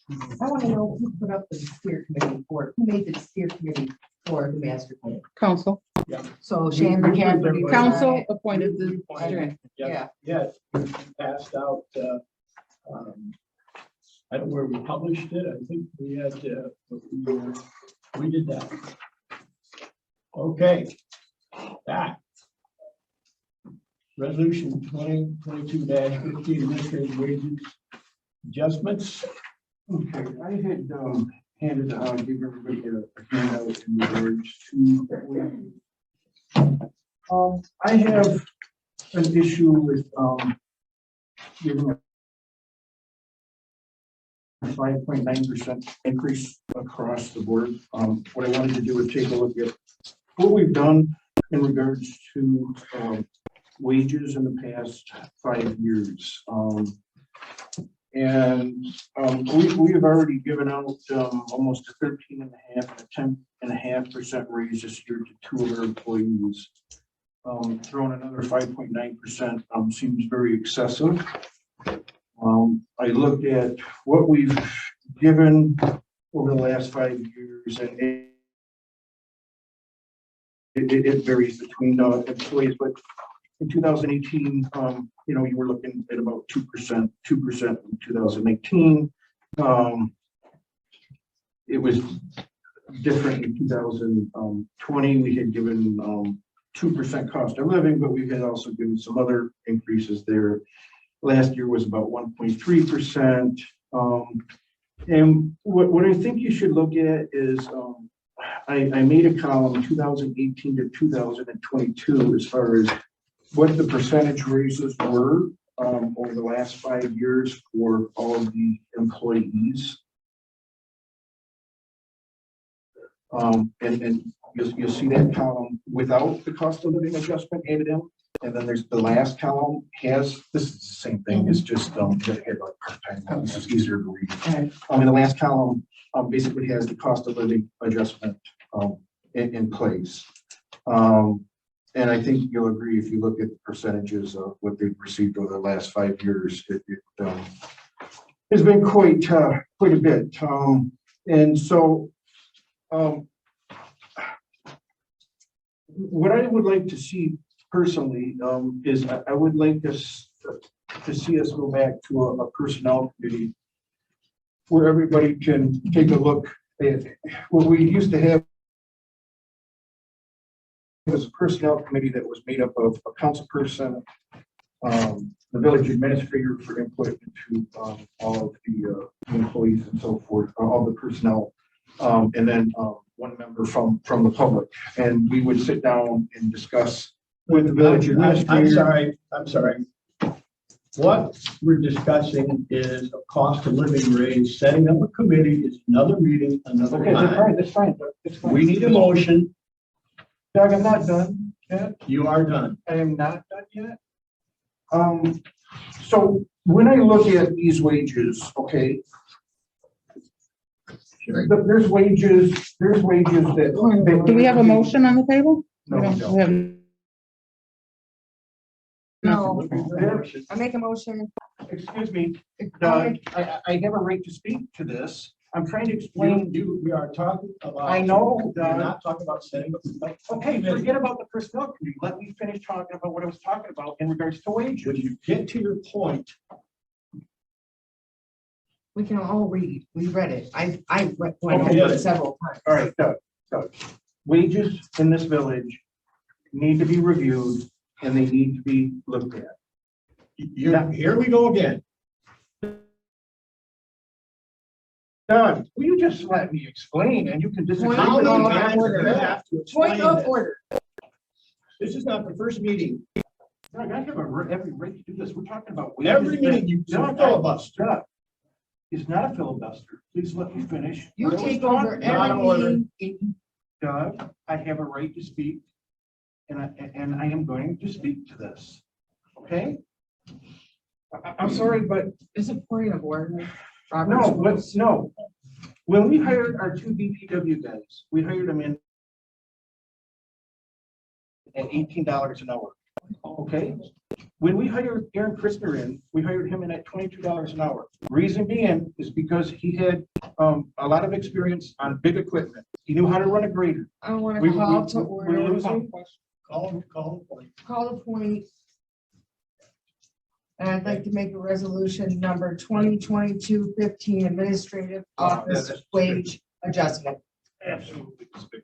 I want to know who put up the steer committee for, who made the steer committee for the master plan? Council, So Shane McCaffrey. council appointed the, Yeah, yes, we passed out, I don't know where we published it. I think we had, we did that. Okay. That. Resolution 2022-15 administrative wages adjustments. Okay, I had handed out, gave everybody a handout in regards to. I have an issue with giving a 5.9% increase across the board. What I wanted to do is take a look at what we've done in regards to wages in the past 5 years. We have already given out almost a 13.5% and a 10.5% raise this year to 2 of our employees. Throwing another 5.9% seems very excessive. I looked at what we've given over the last 5 years, and it varies between employees, but in 2018, you were looking at about 2%, 2% in 2018. It was different in 2020. We had given 2% cost of living, but we had also given some other increases there. Last year was about 1.3%. And what I think you should look at is I made a column 2018 to 2022 as far as what the percentage raises were over the last 5 years for all of the employees. And you'll see that column without the cost of living adjustment added in. And then there's the last column has, this is the same thing, it's just part-time. This is easier to read. And the last column basically has the cost of living adjustment in place. And I think you'll agree if you look at the percentages of what they've received over the last 5 years, it has been quite a bit. And so what I would like to see personally is I would like us to see us go back to a personnel committee where everybody can take a look at what we used to have. It was a personnel committee that was made up of a council person, the village administrator for input into all of the employees and so forth, all the personnel, and then one member from the public. And we would sit down and discuss with the village administrator. I'm sorry. What we're discussing is a cost of living raise. Setting up a committee is another meeting, another Okay, time. that's fine. That's fine. We need a motion. Doug, I'm not done yet. You are done. I am not done yet. So when I look at these wages, okay, there's wages that. do we have a motion on the table? No, we don't. We have No, I make a motion. Excuse me, Doug, I have a right to speak to this. I'm trying to explain. We are talking about. I know, We're not talking about setting up. Okay, forget about the personnel committee. Let me finish talking about what I was talking about in regards to wages. When you get to your point, We can all read. We read it. I went Okay. over it several times. All right, Doug. Wages in this village need to be reviewed and they need to be looked at. here we go again. Doug, will you just let me explain and you can disagree Point with of me? have to Point explain of this. order. This is not the first meeting. Doug, I have every right to do this. We're talking about. Every wages. meeting you Doug, filibuster. Doug, it's not a filibuster. Please let me finish. You What I was take over talking about. every meeting. Doug, I have a right to speak, and I am going to speak to this, okay? I'm sorry, but It's a point of order. no. When we hired our 2 DPW guys, we hired them in at $18 an hour, okay? when we hired Aaron Christner in, we hired him in at $22 an hour. Reason being is because he had a lot of experience on big equipment. He knew how to run a grader. I want We- to call we- to we're order, losing- Call. call the point. And I'd like to make a resolution number 2022-15 administrative office that's wage adjustment. Absolutely despicable.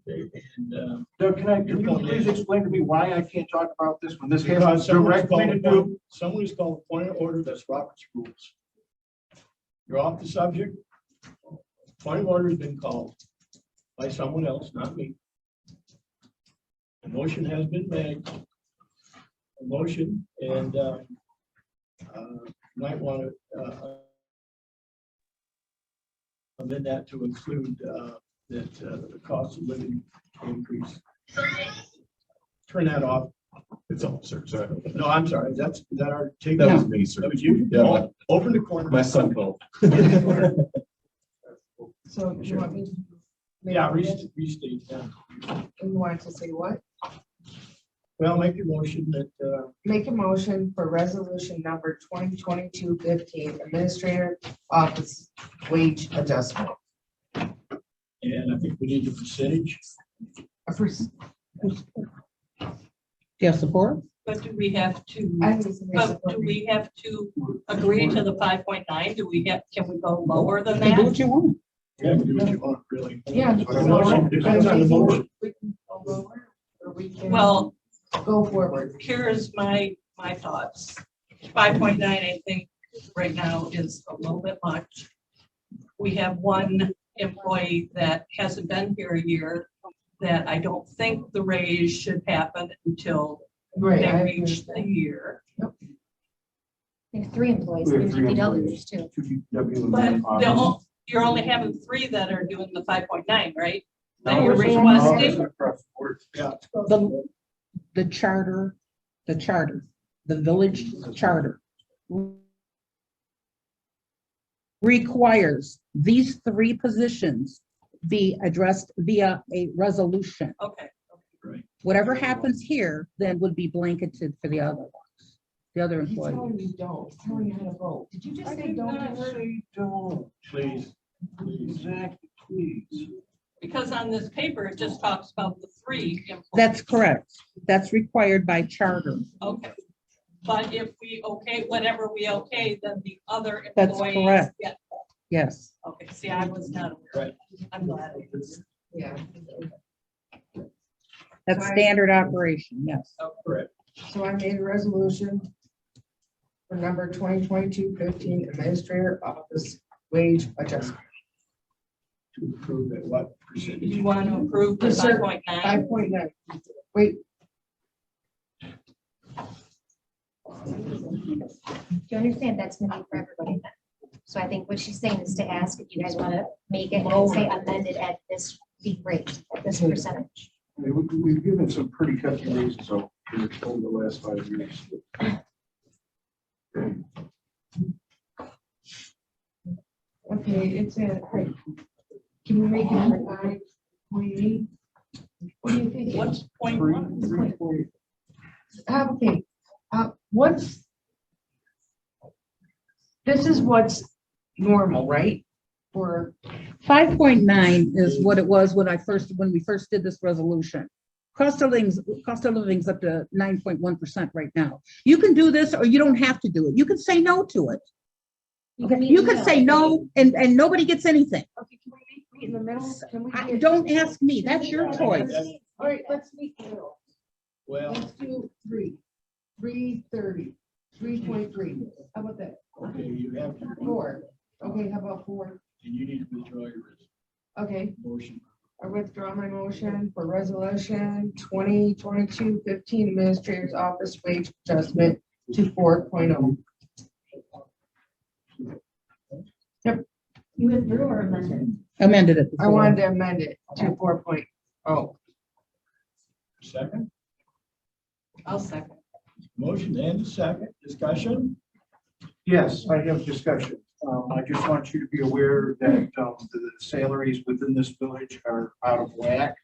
Okay, and, Doug, can you please explain to me why I can't talk about this when this has because directly to do? someone's called a point of order, that's Robert's rules. You're off the subject. Point of order has been called by someone else, not me. A motion has been made. A motion, and might want to amend that to include that the cost of living increase. Turn that off. It's all, sir. Sorry. No, I'm sorry. Is that our take? That was me, sir. That was you? Yeah. Open the corner. My son called. So you want me? to make Yeah, a motion? restate, yeah. You want to say what? Well, make your motion that, Make a motion for resolution number 2022-15 administrative office wage adjustment. and I think we need the percentage. A pers- Do you have support? But do we have to, I need some but support. do we have to agree to the 5.9? Do we get, can we go lower than You can do that? what you want. Yeah, do what you want, really. Yeah. The motion depends on the motion. We can go lower, or we can Well, go forward. here's my thoughts. 5.9, I think, right now is a little bit much. We have one employee that hasn't been here a year, that I don't think the raise should happen until Right. they I reach the understand. year. We have 3 employees, We have in 3 DPWs too. But you're only having 3 that are doing the 5.9, right? That No, you're this is requesting? across the board. Yeah. The charter, the village charter requires these 3 positions be addressed via a resolution. Okay. Whatever happens here then would be blanketed for the other ones, the other He's telling employees. you don't, He's telling you how to vote. Did you just say don't? Not Howard? say don't. Please. Exactly, please. Because on this paper, it just talks about the 3 employees. That's correct. That's required by charter. Okay. But if we okay, whatever we okay, then the other That's employees correct. get. Yes. Okay, see, I was not aware. I'm glad. I was. Yeah. That's Right. standard operation, yes. Correct. So I made a resolution for number 2022-15 administrator office wage adjustment. To approve at what percentage? You want to approve the Yes, sir. 5.9? 5.9. Wait, Do you understand that's gonna be for everybody then? So I think what she's saying is to ask if you guys want to make it and say amended at this rate, at this percentage. We've given some pretty hefty raises over the last 5 years. okay, it's a, can we make it 5.8? What do you think? What's point one? Okay, what's, this is what's normal, right? For, 5.9 is what it was when we first did this resolution. Cost of living's up to 9.1% right now. You can do this or you don't have to do it. You can say no to it. Okay, you could say no and nobody gets anything. okay, can we meet in the middle? Can we? Don't ask me. That's your choice. All right, let's meet in the middle. Well, Let's do 330, 3.3. How about that? okay, you have to, 4. Okay, how about 4? and you need to withdraw your Okay, motion. I withdraw my motion for resolution 2022-15 administrator's office wage adjustment to 4.0. You withdrew or amended? Amended it. I wanted to amend it to 4.0. Second, I'll second. motion and a second, discussion. Yes, I have discussion. I just want you to be aware that the salaries within this village are out of whack.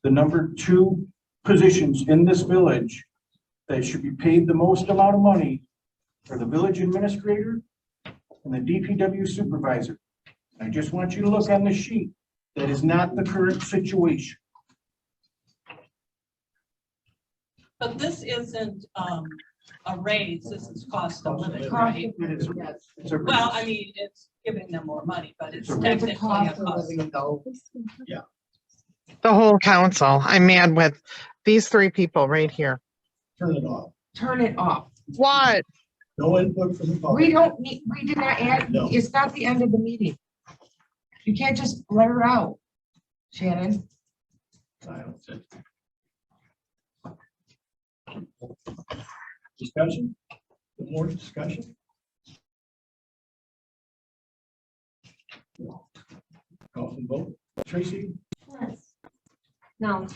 the number 2 positions in this village that should be paid the most amount of money are the village administrator and the DPW supervisor. I just want you to look on the sheet. That is not the current situation. But this isn't a raise, this is cost of living, right? It is, it's a Well, I mean, it's giving them more money, but it's It's a technically a Cost of cost. living, though. The whole council. I'm mad with these 3 people right here. Turn it off. Turn it off. What? No input from the We public. don't need, we did not add, No. it's not the end of the meeting. You can't just let her out, Shannon. Silence. Discussion? More discussion? Call for the vote. Tracy? Yes. No,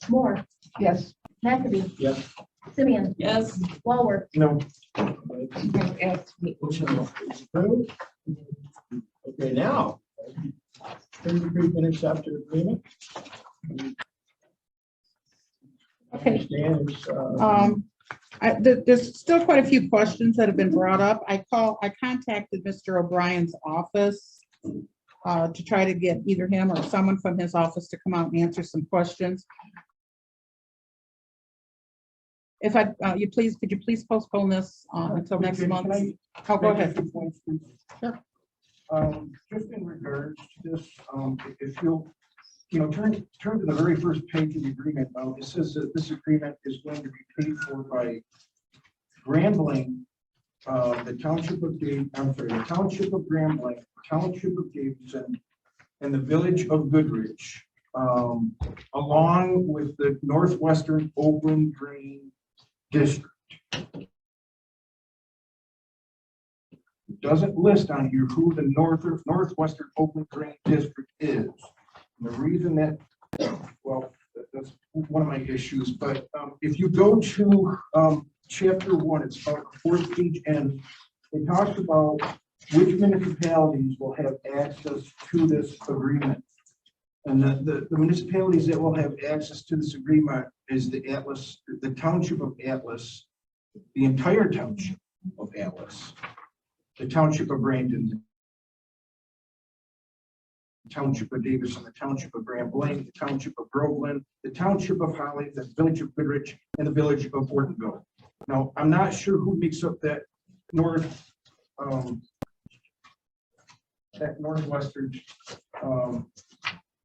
Moore, Yes. McAbey, Yes. Simeon, Yes, Walworth, no. Motion is approved. Okay, now. 33 interceptor agreement. Okay. Understand it's, There's still quite a few questions that have been brought up. I contacted Mr. O'Brien's office to try to get either him or someone from his office to come out and answer some questions. If could you please postpone this until next month? Oh, go ahead. Sure. Just in regards to this, if you'll, turn to the very first page of the agreement. It says that this agreement is going to be paid for by Grambling, the Township of the Township of Grambling, Township of Davidson, and the Village of Goodrich, along with the Northwestern Oakland Green District. It doesn't list on here who the Northwestern Oakland Green District is. And the reason that, well, that's one of my issues, but if you go to chapter 1, it's about the 4th page, and it talks about which municipalities will have access to this agreement. And the municipalities that will have access to this agreement is the Township of Atlas, the entire Township of Atlas, the Township of Brandon, the Township of Davidson, the Township of Grambling, the Township of Groveland, the Township of Holly, the Village of Goodrich, and the Village of Ortonville. Now, I'm not sure who makes up that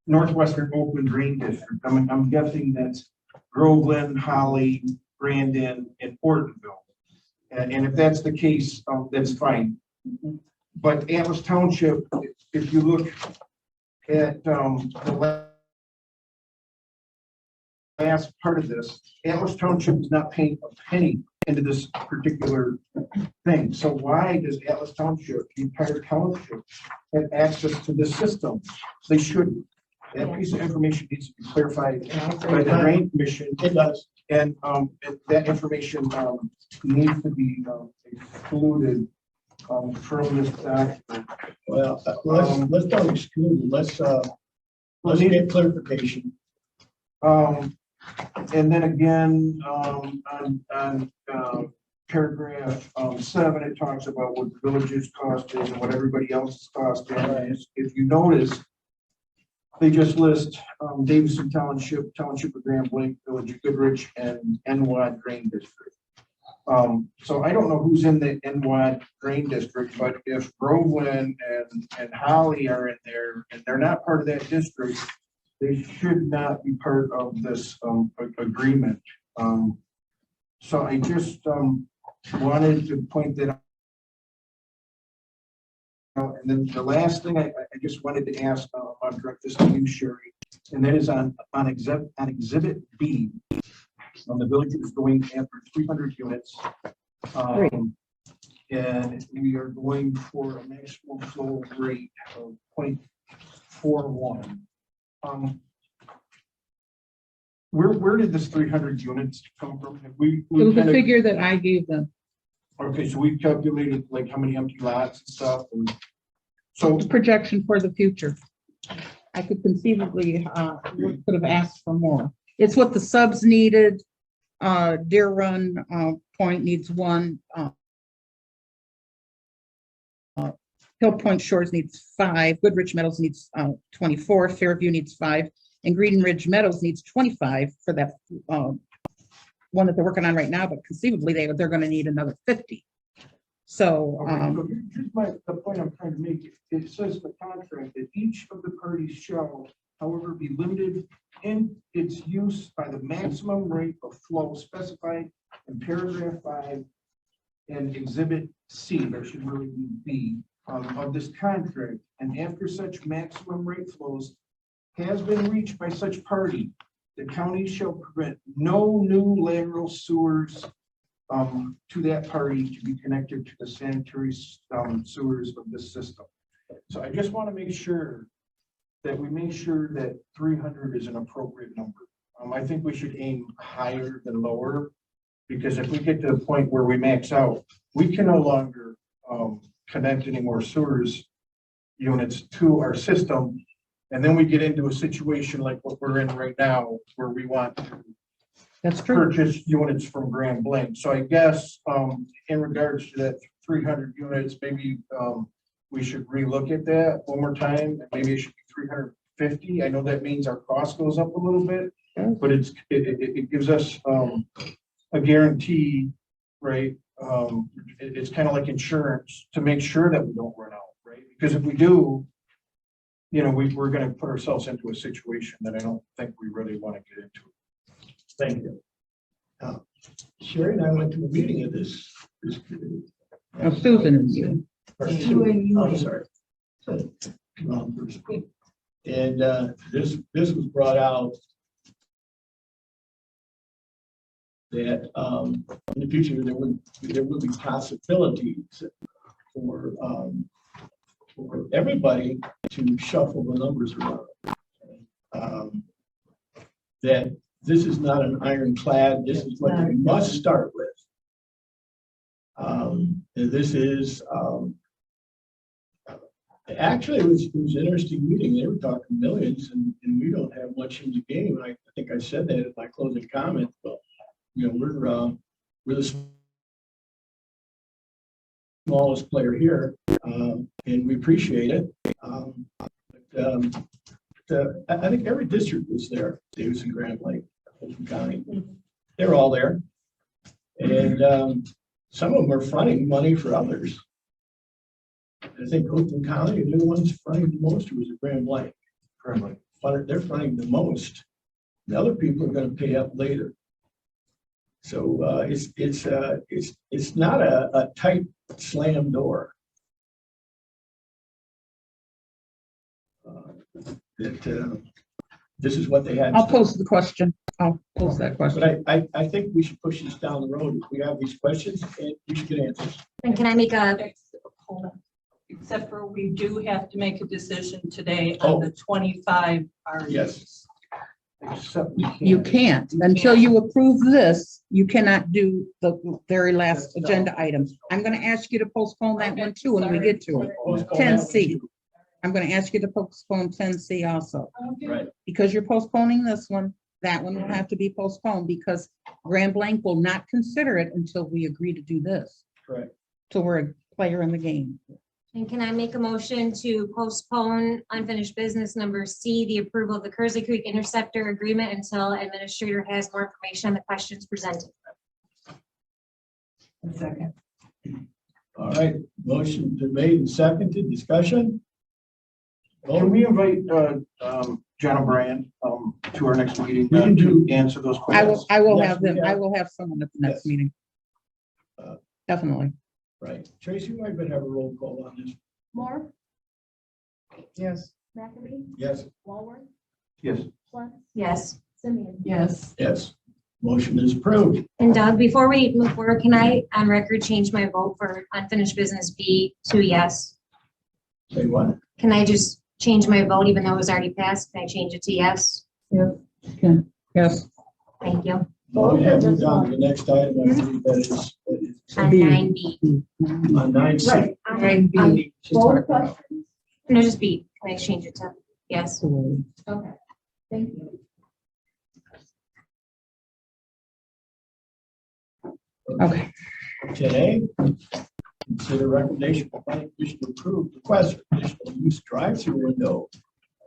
Northwestern Oakland Green District. I'm guessing that's Groveland, Holly, Brandon, and Ortonville. And if that's the case, that's fine. But Atlas Township, if you look at the last part of this, Atlas Township is not paying a penny into this particular thing. So why does Atlas Township, the entire township, have access to this system? They shouldn't. That piece of information needs to be clarified by the Drain Commission. it does. And that information needs to be excluded from this document. Well, let's don't exclude it. Let's get clarification. And then again, on paragraph 7, it talks about what the village's cost is and what everybody else's cost is. If you notice, they just list Davidson Township, Township of Grambling, Village of Goodrich, and NWAD Grain District. So I don't know who's in the NWAD Grain District, but if Groveland and Holly are in there and they're not part of that district, they should not be part of this agreement. So I just wanted to point that out. And then the last thing I just wanted to ask, I'll direct this to you, Sherry, and that is on Exhibit B. The village is going after 300 units. And we are going for a maximum flow rate of 0.41. Where did this 300 units come from? It was a figure that I gave them. Okay, so we calculated like how many empty lots and stuff, and so Projection for the future. I could conceivably, we could have asked for more. It's what the subs needed. Deer Run, Point needs one. Hill Point Shores needs 5. Goodrich Meadows needs 24. Fairview needs 5. And Green Ridge Meadows needs 25 for that one that they're working on right now, but conceivably they're going to need another 50. So, Here's the point I'm trying to make. It says the contract that each of the parties shall, however, be limited in its use by the maximum rate of flow specified in paragraph 5 and exhibit C, that should really be B, of this contract. And after such maximum rate flows has been reached by such party, the county shall permit no new lateral sewers to that party to be connected to the sanitary sewers of this system. So I just want to make sure that we make sure that 300 is an appropriate number. I think we should aim higher than lower, because if we get to the point where we max out, we can no longer connect any more sewers units to our system. And then we get into a situation like what we're in right now, where we want to that's true. purchase units from Grand Blanc. So I guess in regards to that 300 units, maybe we should relook at that one more time. Maybe it should be 350. I know that means our cost goes up a little bit, but it gives us a guarantee, right? It's kind of like insurance to make sure that we don't run out, right? Because if we do, you know, we're going to put ourselves into a situation that I don't think we really want to get into. Thank you. Sherry and I went to a meeting of this committee. Susan and you. I'm sorry. Wrong person. And this was brought out that in the future there will be possibilities for everybody to shuffle the numbers around. That this is not an ironclad. This is what you must start with. This is actually it was an interesting meeting. They were talking millions, and we don't have much in the game. I think I said that in my closing comment. But you know, we're the smallest player here, and we appreciate it. I think every district was there. Davis and Grand Lake, Fulton County, they're all there, and some of them are fronting money for others. I think Fulton County, they're the ones fronting the most. Who was at Grand Lake. They're fronting the most. The other people are going to pay up later. So it's not a tight slam door. This is what they had. I'll pose the question. I'll pose that question. But I think we should push this down the road. If we have these questions, and we should get answers. And can I make a, Hold on. Except for we do have to make a decision today on the 25 RVs. Yes. Except You can't until you approve this. You cannot do the very last agenda items. I'm going to ask you to postpone that one too when we get to it. 10C. I'm going to ask you to postpone 10C also. Right. Because you're postponing this one, that one will have to be postponed because Grand Blanc will not consider it until we agree to do this. Correct. Till we're a player in the game. and can I make a motion to postpone unfinished business number C, the approval of the Kearsley Creek Interceptor Agreement until administrator has more information on the questions presented. Second. All right, motion been made and seconded, discussion? Can we invite John O'Brien to our next meeting We can to answer those questions? I will Yes, have we them, have. I will have someone at the next Yes. meeting. Definitely. Right, Tracy, you might better have a roll call on this. Moore, Yes. McAbey, Yes. Walworth, Yes. Swens, Yes. Simeon. Yes. Yes, motion is approved. And Doug, before we move forward, can I on record change my vote for unfinished business B to yes? Say what? Can I just change my vote even though it was already passed? Can I change it to yes? Okay. Yes. Thank you. Well, we have moved on to the next item. I believe that is On B. 9B. on 9C. Right. B. She's talking Both about- questions, No, just B. Can I change it to? Yes. Okay, thank you. Okay. 10A, consider recommendation for planning commission to approve request for additional use drive-through window,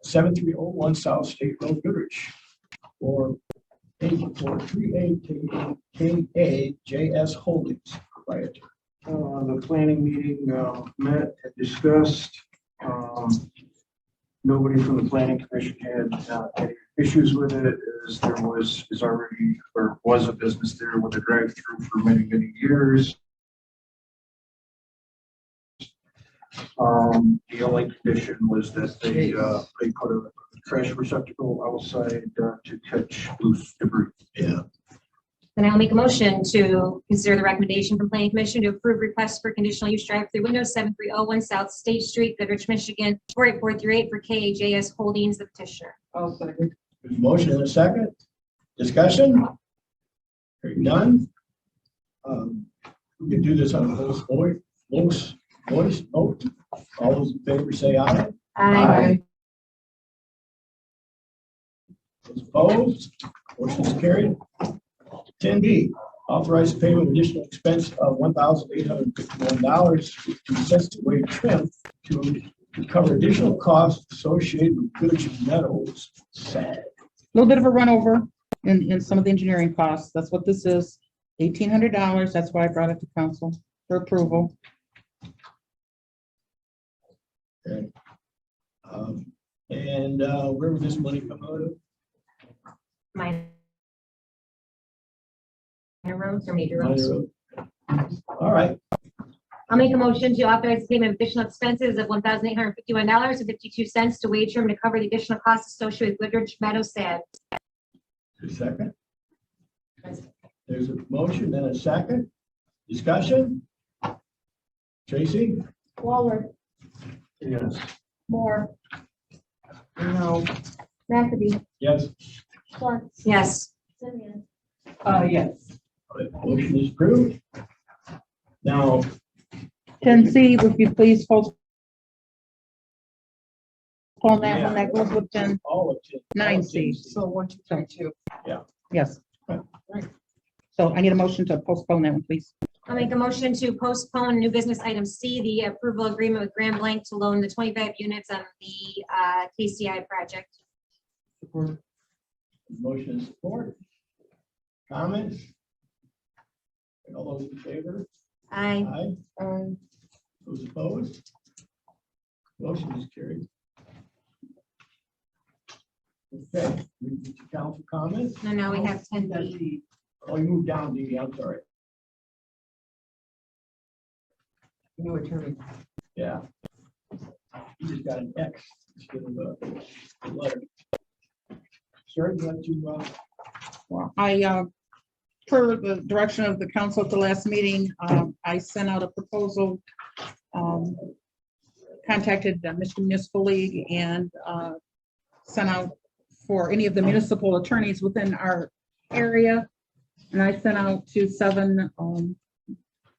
7301 South State Road, Goodrich, for 38JS Holdings Proprietary. The planning meeting met and discussed. Nobody from the planning commission had any issues with it, as there was a business there with a drive-through for many, many years. The only condition was that they put a trash receptacle outside to catch loose debris. Yeah. Then I'll make a motion to consider the recommendation from planning commission to approve request for conditional use drive-through window 7301 South State Street, Goodrich, Michigan, 48438 for KAJS Holdings, the petitioner. I'll second. There's a motion and a second. Discussion? Hearing none. We can do this on a voice vote. All those in favor say aye. Aye. Those opposed? Motion is carried. 10B, authorize payment of additional expense of $1,851 to Wade Trim to cover additional costs associated with Goodrich Meadows. SAG. A little bit of a run over in some of the engineering costs. That's what this is. $1,800. That's why I brought it to council for approval. Okay. Where would this money come out of? Minor roads or major roads? Minor road. All right. I'll make a motion to authorize the payment of additional expenses of $1,851.52 to Wade Trim to cover the additional costs associated with Goodrich Meadows SAD. A second. There's a motion and a second. Discussion? Tracy? Waller, Yes. Moore, No. McAbey, Yes. Schwartz, Yes. Simeon. Yes. Motion is approved. Now, 10C, would you please postpone that one? That goes with 10. all of 10. 9C. So 1, 2, 3, 2. Yes. Right. So I need a motion to postpone that one, please. I'll make a motion to postpone new business item C, the approval agreement with Grand Blanc to loan the 25 units on the KCI project. Motion and support. Comments? All those in favor? Aye. Aye. Those opposed? Motion is carried. Okay, we get to council comments. No, now we have 10B. Oh, you moved down, Dee, I'm sorry. New attorney. Yeah. You just got an X instead of a letter. Sir, you want to, Well, per the direction of the council at the last meeting, I sent out a proposal, contacted the Michigan Municipal League and sent out for any of the municipal attorneys within our area. And I sent out to 7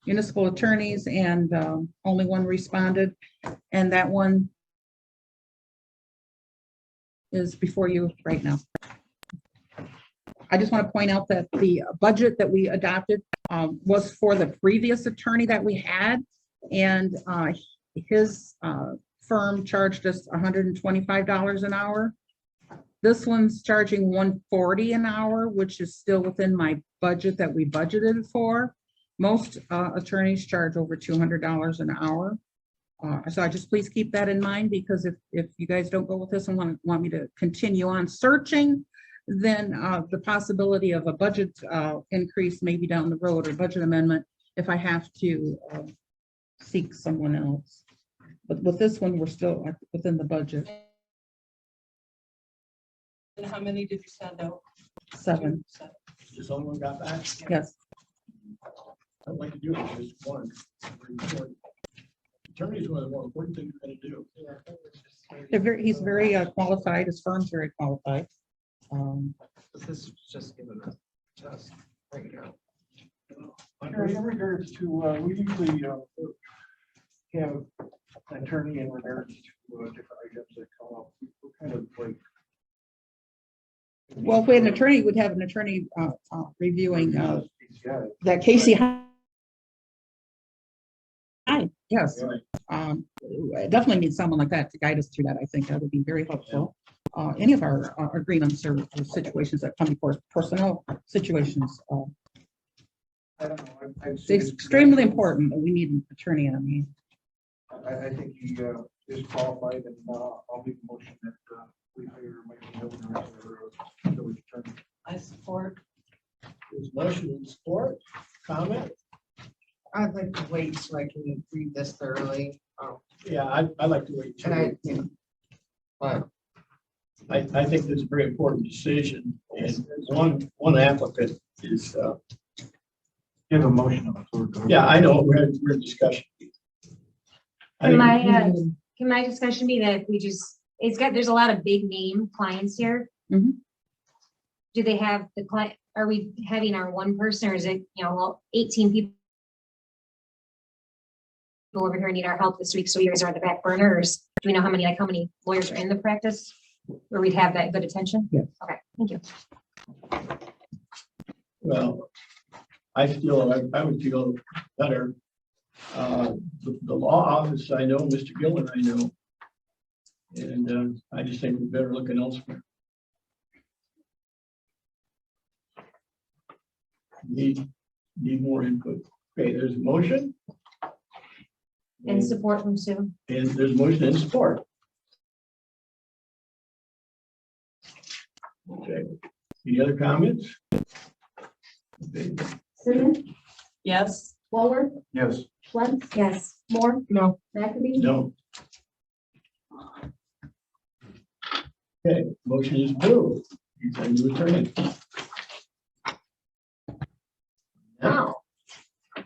municipal attorneys and only one responded. And that one is before you right now. I just want to point out that the budget that we adopted was for the previous attorney that we had. And his firm charged us $125 an hour. This one's charging $140 an hour, which is still within my budget that we budgeted for. Most attorneys charge over $200 an hour. So I just please keep that in mind, because if you guys don't go with this and want me to continue on searching, then the possibility of a budget increase maybe down the road, or budget amendment, if I have to seek someone else. But with this one, we're still within the budget. And how many did you send out? 7. just someone got back? Yes. I'd like to do it just one. Attorney is one of the more important things we're going to do. He's very qualified. His firm's very qualified. This is just given a test right now. In regards to, we usually have an attorney in regards to different items that come up. We're kind of like. Well, if we had an attorney, we'd have an attorney reviewing Yeah. that Casey. Hi, yes. Definitely need someone like that to guide us through that. I think that would be very helpful. Any of our agreements or situations that come before personnel situations. I don't know. It's extremely important that we need an attorney on me. I think he is qualified, and I'll make a motion that we hire Michael Miller as our village attorney. I support. There's motion and support, comment? I'd like to wait so I can read this thoroughly. Yeah, I like to wait. too. And but I think this is a very important decision, and one applicant is, You have a motion on the floor. yeah, I know, we're in discussion. I Can think- my discussion be that we just, there's a lot of big name clients here. Mhm. Do they have the client, are we having our one person or is it, 18 people over here need our help this week, so you guys are on the back burners? Do we know how many lawyers are in the practice where we'd have that good attention? Yes. Okay, thank you. Well, I would feel better. The law office, I know, Mr. Gillen, I know. And I just think we're better looking elsewhere. Need more input. Okay, there's a motion. And support from Sue. And there's motion and support. Okay, any other comments? Okay. Simmons, Yes. Lowell, Yes. Lentz, Yes. Moore, No. McAfee. No. Okay, motion is approved. You can do attorney. Now, I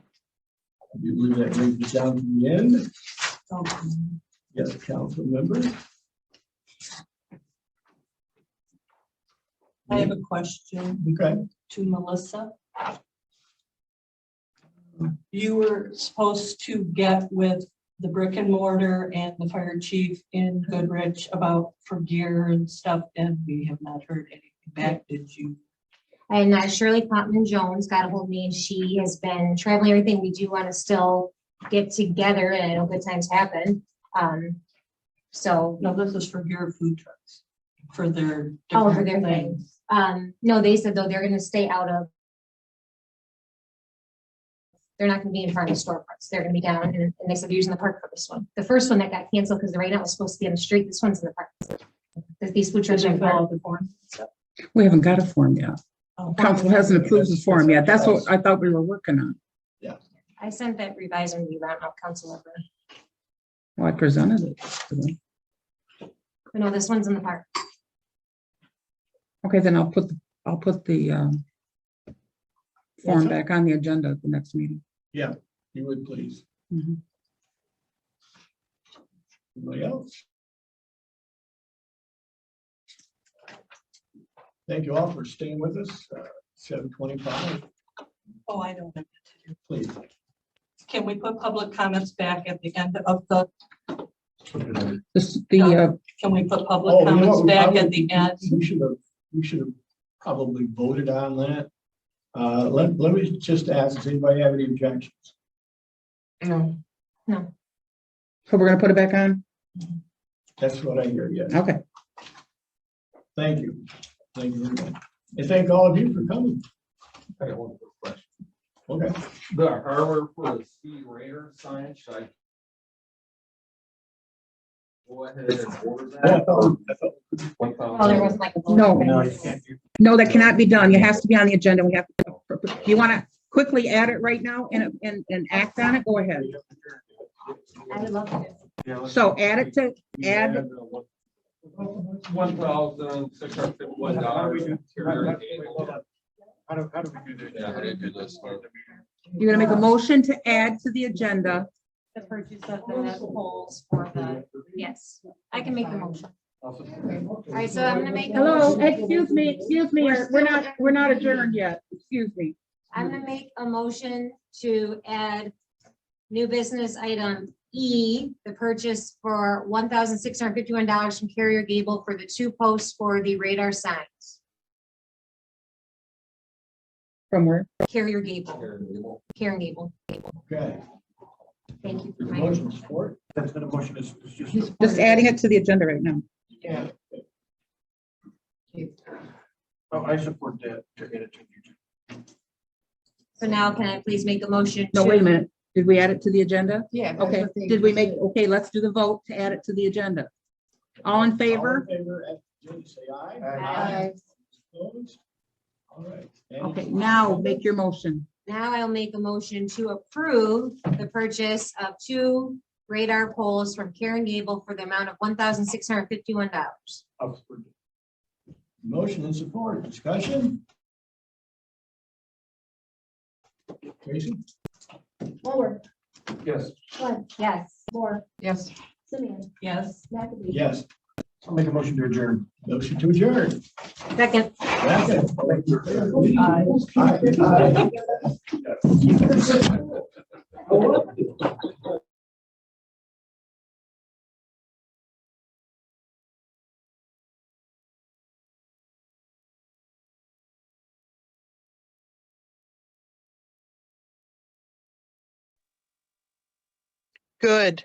do believe that brings us down to the end. Yes, council members. I have a question Okay. to Melissa. You were supposed to get with the brick and mortar and the fire chief in Goodrich for gear and stuff, and we have not heard anything back. Did you? And Shirley Potman Jones got a hold of me and she has been traveling everything. We do want to still get together and I know good times happen. So. No, this is for your food trucks, for their. Oh, for different their things. No, they said though, they're gonna stay out of. They're not gonna be in front of storefronts. They're gonna be down and they said they're using the park for this one. The first one that got canceled because right now it's supposed to be on the street. This one's in the park. These food trucks are in the park. the forms and stuff? We haven't got a form yet. Oh. Council hasn't approved the form yet. That's what I thought we were working on. I sent that revised and I don't know if council ever. Well, I presented it to them. But no, this one's in the park. Okay, then I'll put the form back on the agenda at the next meeting. Yeah, you would please. Mhm. Anybody else? Thank you all for staying with us. 7:25, Oh, I don't know. please. Can we put public comments back at the end of the, Can we put public Oh, you know comments what, back at the end? We should have probably voted on that. Let me just ask, does anybody have any objections? no, No. So we're gonna put it back on? That's what I hear, yes. Okay. Thank you. Thank you very much. And thank all of you for coming. I got one quick question. Okay. The harbor for the speed radar sign, should I go ahead and order that? Oh, there wasn't like a. vote. No. you can't do. No, that cannot be done. It has to be on the agenda. We have to, you want to quickly add it right now and act on it? Go ahead. I would love to. So add it to, add, $1,651. How do we do this? Yeah, how do you do this? you're gonna make a motion to add to the agenda. The purchase of the poles for the, yes, I can make the motion. All right, so I'm gonna make. a Hello, motion. excuse me, we're not adjourned yet. Excuse me. I'm gonna make a motion to add new business item E, the purchase for $1,651 from Carrier Gable for the 2 posts for the radar signs. From where? Carrier Gable. Karen Gable. Okay. Thank you for There's a my. motion support. That's the motion is just. Just adding it to the agenda right now. Yeah. Oh, I support that to add it to the agenda. So now can I please make a motion? No, to- wait a minute. Did we add it to the agenda? Yeah. Okay, did we make, okay, let's do the vote to add it to the agenda. All in favor? All in favor, say aye. Aye. Opposed? All right. Okay, now make your motion. Now I'll make a motion to approve the purchase of 2 radar poles from Karen Gable for the amount of $1,651. I'll support it. Motion and support, discussion? Tracy? Mower, Yes, Glenn, Yes. Moore, Yes. Simeon, Yes. McAfee. Yes. I'll make a motion to adjourn. Motion to adjourn. Second. Second. Aye. Aye. Good.